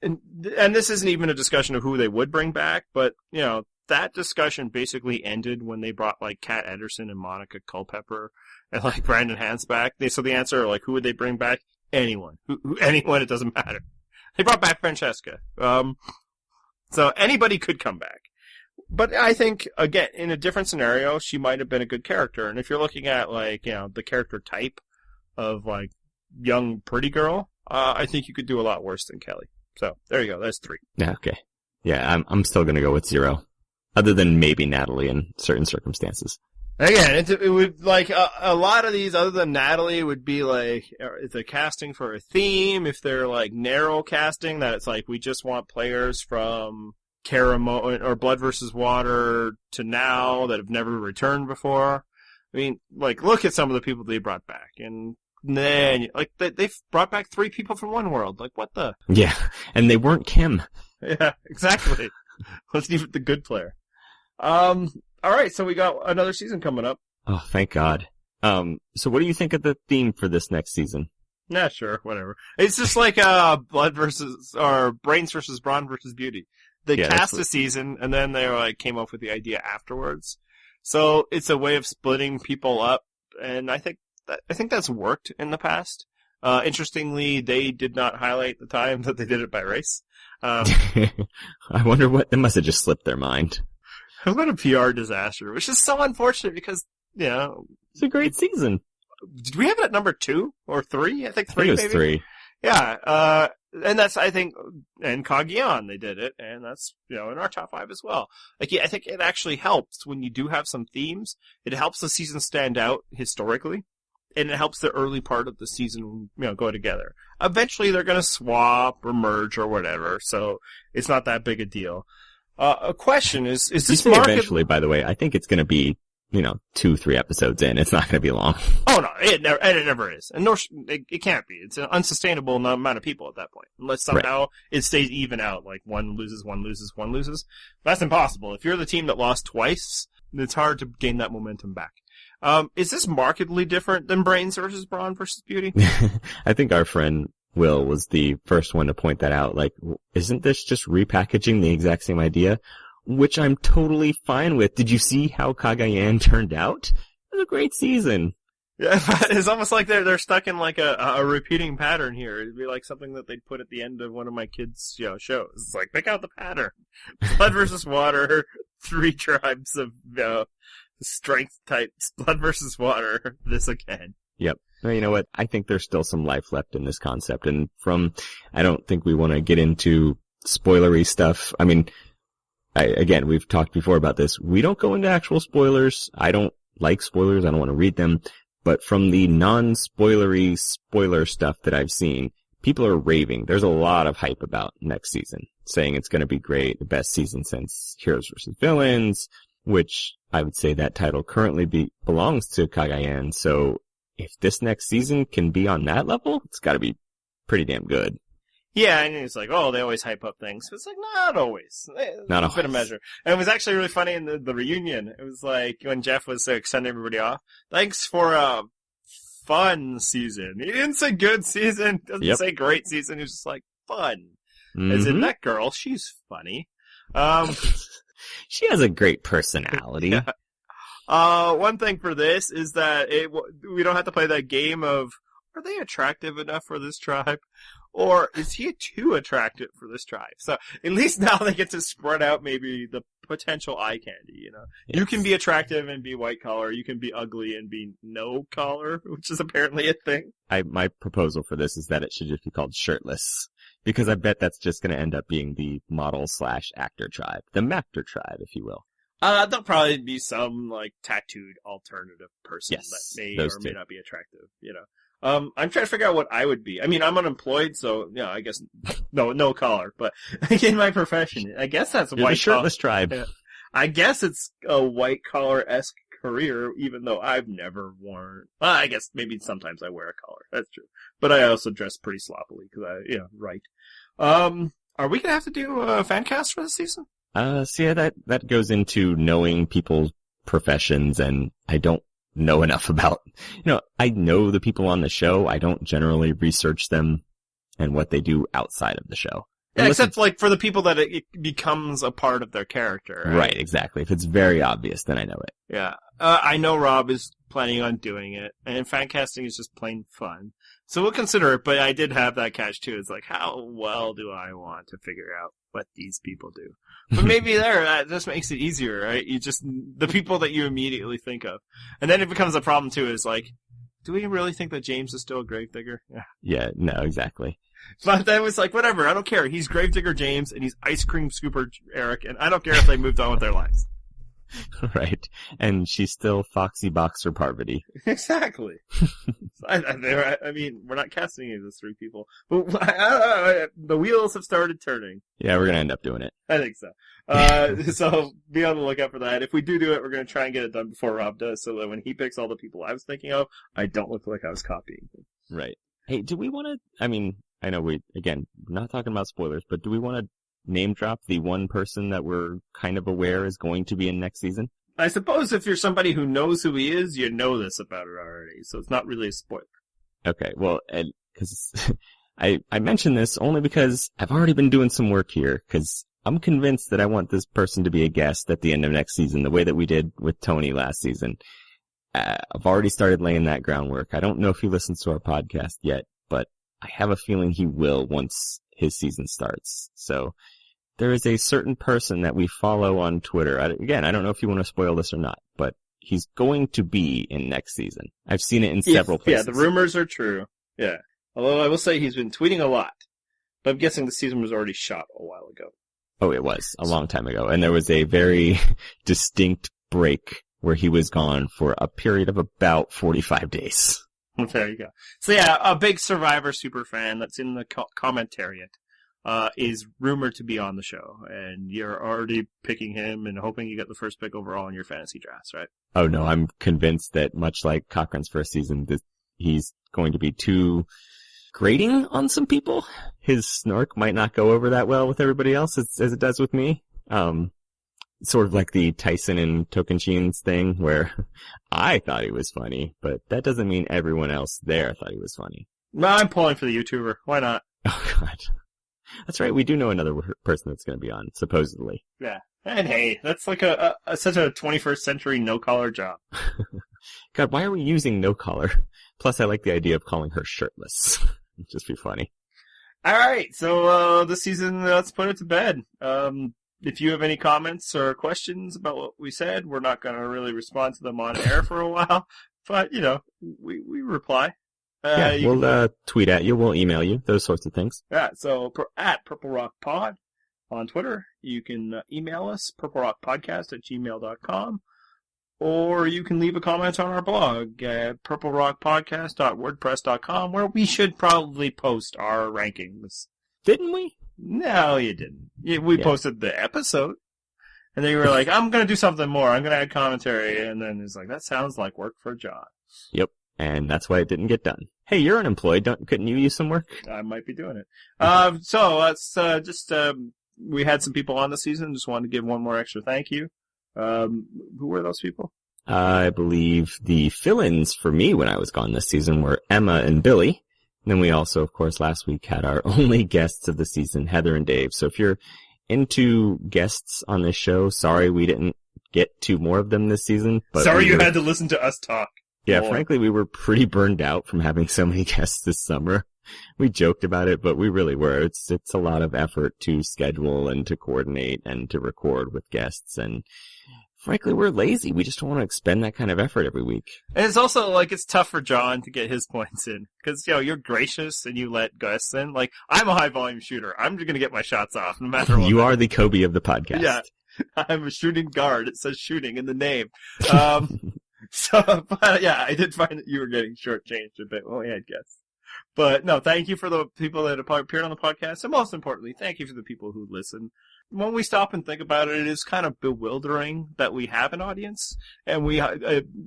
and this isn't even a discussion of who they would bring back, but, you know, that discussion basically ended when they brought, like, Kat Ederson and Monica Culpepper and, like, Brandon Hans back. So the answer, like, who would they bring back? Anyone. Anyone, it doesn't matter. They brought back Francesca. So anybody could come back. But I think, again, in a different scenario, she might have been a good character. And if you're looking at, like, you know, the character type of, like, young pretty girl, I think you could do a lot worse than Kelly. So there you go. That's 3. Yeah, okay. Yeah, I'm still going to go with 0. Other than maybe Natalie in certain circumstances. Again, it would, like, a lot of these, other than Natalie, would be like, if they're casting for a theme, if they're, like, narrow casting, that it's like, we just want players from Caramo or Blood versus Water to now that have never returned before. I mean, like, look at some of the people they brought back, and then, like, they've brought back 3 people from One World. Like, what the? Yeah, and they weren't Kim. Yeah, exactly. Let's leave it the good player. Alright, so we got another season coming up. Oh, thank God. So what do you think of the theme for this next season? Nah, sure, whatever. It's just like, Blood versus, or Brains versus Brawn versus Beauty. They cast a season, and then they, like, came up with the idea afterwards. So, it's a way of splitting people up, and I think that's worked in the past. Interestingly, they did not highlight the time that they did it by race. I wonder they must have just slipped their mind. What a PR disaster, which is so unfortunate because, you know, it's a great season. Did we have it at number 2 or 3? I think 3. I think it was maybe? 3. Yeah, and that's, I think, and Cagayan, they did it, and that's, you know, in our top 5 as well. Like, yeah, I think it actually helps when you do have some themes. It helps the season stand out historically, and it helps the early part of the season, you know, go together. Eventually, they're going to swap or merge or whatever, so it's not that big a deal. A question is this eventually, by the way, I think it's going to be, you know, 2-3 episodes in. It's not going to be long. Oh no, it never is. And nor, it can't be. It's an unsustainable amount of people at that point. Unless somehow it stays even out, like one loses. That's impossible. If you're the team that lost twice, it's hard to gain that momentum back. Is this markedly different than Brains versus Brawn versus Beauty? I think our friend Will was the first one to point that out. Like, isn't this just repackaging the exact same idea? Which I'm totally fine with. Did you see how Cagayan turned out? It was a great season. Yeah, but it's almost like they're stuck in like a repeating pattern here. It'd be like something that they'd put at the end of one of my kids' shows. It's like, pick out the pattern. Blood versus Water, 3 tribes of strength types. Blood versus Water, this again. Yep. Well, you know what? I think there's still some life left in this concept. And I don't think we want to get into spoilery stuff. I mean, again, we've talked before about this. We don't go into actual spoilers. I don't like spoilers. I don't want to read them. But from the non-spoilery spoiler stuff that I've seen, people are raving. There's a lot of hype about next season, saying it's going to be great, the best season since Heroes vs. Villains, which I would say that title currently belongs to Cagayan. So if this next season can be on that level, it's got to be pretty damn good. Yeah, and it's like, oh, they always hype up things. It's like, not always. Not a bit of always. measure. And it was actually really funny in the reunion. It was like, when Jeff was sending everybody off, thanks for a fun season. He didn't say good season, doesn't say great season, he was just like, fun. As in, that girl, she's funny. She has a great personality. Yeah. One thing for this is that we don't have to play that game of, are they attractive enough for this tribe? Or is he too attractive for this tribe? So at least now they get to spread out maybe the potential eye candy, you know? Yes. You can be attractive and be white collar. You can be ugly and be no collar, which is apparently a thing. My proposal for this is that it should just be called shirtless. Because I bet that's just going to end up being the model/actor tribe. The Mactor tribe, if you will. There'll probably be some, like, tattooed alternative person that may or may not be attractive, you know? I'm trying to figure out what I would be. I mean, I'm unemployed, so, you know, I guess, no collar, but in my profession, I guess that's You're white the shirtless tribe. Yeah. I guess it's a white collar-esque career, even though I've never worn, well, I guess maybe sometimes I wear a collar. That's true. But I also dress pretty sloppily, right. Are we gonna have to do a fan cast for this season? So yeah, that goes into knowing people's professions, and I don't know enough about, I know the people on the show. I don't generally research them and what they do outside of the show. Yeah, except like for the people that it becomes a part of their character. Right, exactly. If it's very obvious, then I know it. Yeah. I know Rob is planning on doing it, and fan casting is just plain fun. So we'll consider it, but I did have that catch too. It's like, how well do I want to figure out what these people do? But maybe that just makes it easier, right? The people that you immediately think of. And then it becomes a problem too, is like, do we really think that James is still a gravedigger? Yeah, no, exactly. But then it was like, whatever, I don't care. He's Gravedigger James, and he's Ice Cream Scooper Eric, and I don't care if they moved on with their lives. Right. And she's still Foxy Boxer Parvati. Exactly. I mean, we're not casting any of those three people. But the wheels have started turning. Yeah, we're going to end up doing it. I think so. So be on the lookout for that. If we do it, we're going to try and get it done before Rob does, so that when he picks all the people I was thinking of, I don't look like I was copying him. Right. Hey, do we want to, I know we're not talking about spoilers, but do we want to name drop the one person that we're kind of aware is going to be in next season? I suppose if you're somebody who knows who he is, you know this about it already, so it's not really a spoiler. Okay, well, because I mention this only because I've already been doing some work here, because I'm convinced that I want this person to be a guest at the end of next season, the way that we did with Tony last season. I've already started laying that groundwork. I don't know if he listens to our podcast yet, but I have a feeling he will once his season starts. So there is a certain person that we follow on Twitter. I don't know if you want to spoil this or not, but he's going to be in next season. I've seen it in several places. Yeah, the rumors are true. Yeah. Although I will say he's been tweeting a lot. But I'm guessing the season was already shot a while ago. Oh, it was a long time ago. And there was a very distinct break where he was gone for a period of about 45 days. There you go. So yeah, a big Survivor superfan that's in the commentariat is rumored to be on the show, and you're already picking him and hoping you get the first pick overall in your fantasy drafts, right? Oh no, I'm convinced that much like Cochran's first season, he's going to be too grating on some people. His snark might not go over that well with everybody else as it does with me. Sort of like the Tyson and Tocantins thing, where I thought he was funny, but that doesn't mean everyone else there thought he was funny. No, I'm pulling for the YouTuber. Why not? Oh, God. That's right. We do know another person that's going to be on, supposedly. Yeah. And hey, that's like such a 21st century no-collar job. God, why are we using no collar? Plus, I like the idea of calling her shirtless. It'd just be funny. All right. So, this season, let's put it to bed. If you have any comments or questions about what we said, we're not going to really respond to them on air for a while. But, we reply. We'll tweet at you. We'll email you. Those sorts of things. Yeah, so at Purple Rock Pod on Twitter. You can email us, purplerockpodcast@gmail.com. Or you can leave a comment on our blog at purplerockpodcast.wordpress.com, where we should probably post our rankings. Didn't we? No, you didn't. We posted the episode. And then you were like, I'm going to do something more. I'm going to add commentary. And then it's like, that sounds like work for John. Yep. and that's why it didn't get done. Hey, you're unemployed. Couldn't you use some work? I might be doing it. So let's we had some people on the season. Just wanted to give one more extra thank you. Who were those people? I believe the fill-ins for me when I was gone this season were Emma and Billy. And then we also, of course, last week had our only guests of the season, Heather and Dave. So if you're into guests on this show, sorry we didn't get 2 more of them this season. But sorry you had to listen to us talk. Yeah, frankly, we were pretty burned out from having so many guests this summer. We joked about it, but we really were. It's a lot of effort to schedule and to coordinate and to record with guests. And frankly, we're lazy. We just don't want to expend that kind of effort every week. And it's also like it's tough for John to get his points in because you're gracious and you let guests in. Like I'm a high volume shooter. I'm just gonna get my shots off no matter what. You are the Kobe of the podcast. Yeah, I'm a shooting guard. It says shooting in the name. So, but yeah, I did find that you were getting shortchanged a bit when we had guests. But no, thank you for the people that appeared on the podcast, and most importantly, thank you for the people who listen. When we stop and think about it, it is kind of bewildering that we have an audience, and we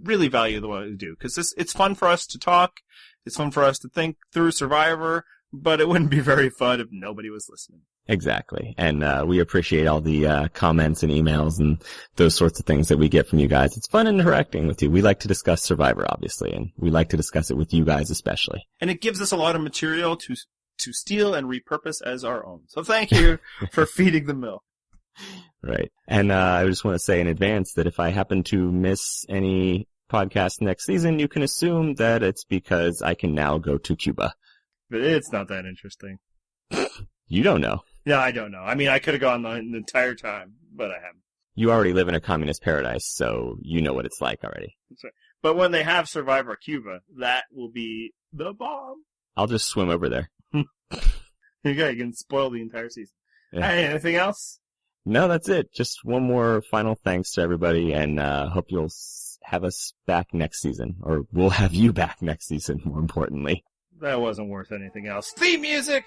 really value the way we do, because it's fun for us to talk, it's fun for us to think through Survivor, but it wouldn't be very fun if nobody was listening. Exactly. And we appreciate all the comments and emails and those sorts of things that we get from you guys. It's fun interacting with you. We like to discuss Survivor, obviously, and we like to discuss it with you guys especially. And it gives us a lot of material to steal and repurpose as our own. So thank you for feeding the mill. Right. And I just want to say in advance that if I happen to miss any podcast next season, you can assume that it's because I can now go to Cuba. But it's not that interesting. You don't know. Yeah, I don't know. I mean, I could have gone the entire time, but I haven't. You already live in a communist paradise, so you know what it's like already. That's right. But when they have Survivor Cuba, that will be the bomb. I'll just swim over there. There you go. You can spoil the entire season. Yeah. Hey, anything else? No, that's it. Just one more final thanks to everybody, and hope you'll have us back next season. Or we'll have you back next season, more importantly. That wasn't worth anything else. Theme music!